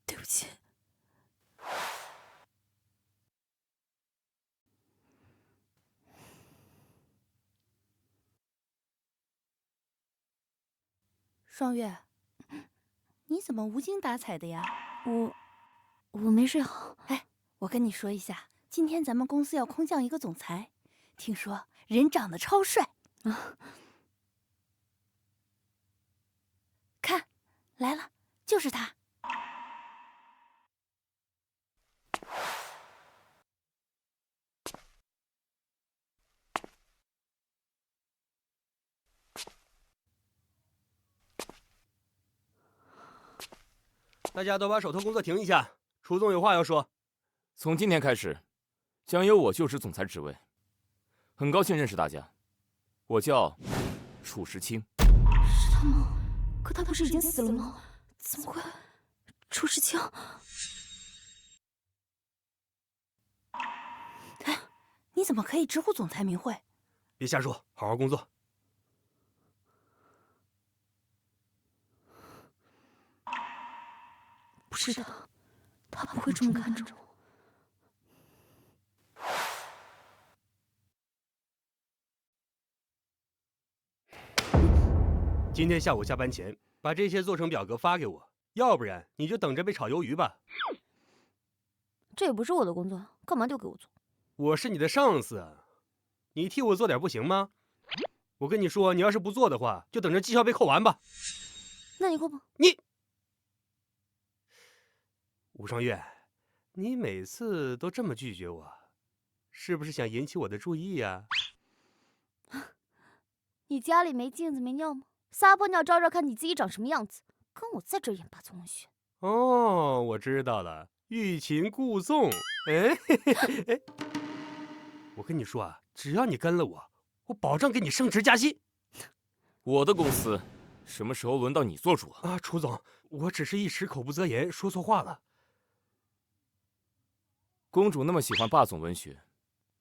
对不起。双月，你怎么无精打采的呀？我没睡好。哎，我跟你说一下，今天咱们公司要空降一个总裁，听说人长得超帅啊！看，来了，就是他。大家都把手头工作停一下，楚总有话要说。从今天开始，将由我就职总裁职位。很高兴认识大家，我叫楚时清。是他吗？可他不是已经死了吗？怎么会？楚时清。你怎么可以直呼总裁名讳？别瞎说，好好工作。不是的，他不会这么看着我。今天下午下班前把这些做成表格发给我，要不然你就等着被炒鱿鱼吧。这也不是我的工作，干嘛丢给我做？我是你的上司，你替我做点不行吗？我跟你说，你要是不做的话，就等着绩效被扣完吧。那你扣吧。你，吴双月，你每次都这么拒绝我，是不是想引起我的注意呀？你家里没镜子没尿吗？撒泡尿照照看你自己长什么样子，跟我在这演八宗文学。哦，我知道了，欲擒故纵。哎，嘿嘿嘿哎，我跟你说啊，只要你跟了我，我保证给你升职加薪。我的公司什么时候轮到你做主了？啊，楚总，我只是一时口不择言，说错话了。公主那么喜欢霸总文学，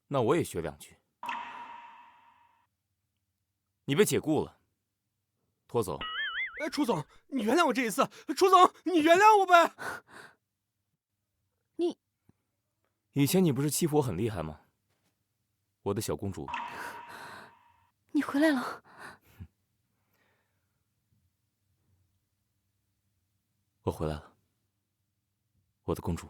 那我也学两句。你被解雇了，拖走。楚总，你原谅我这一次。楚总，你原谅我呗。你，以前你不是欺负我很厉害吗？我的小公主。你回来了。我回来了，我的公主。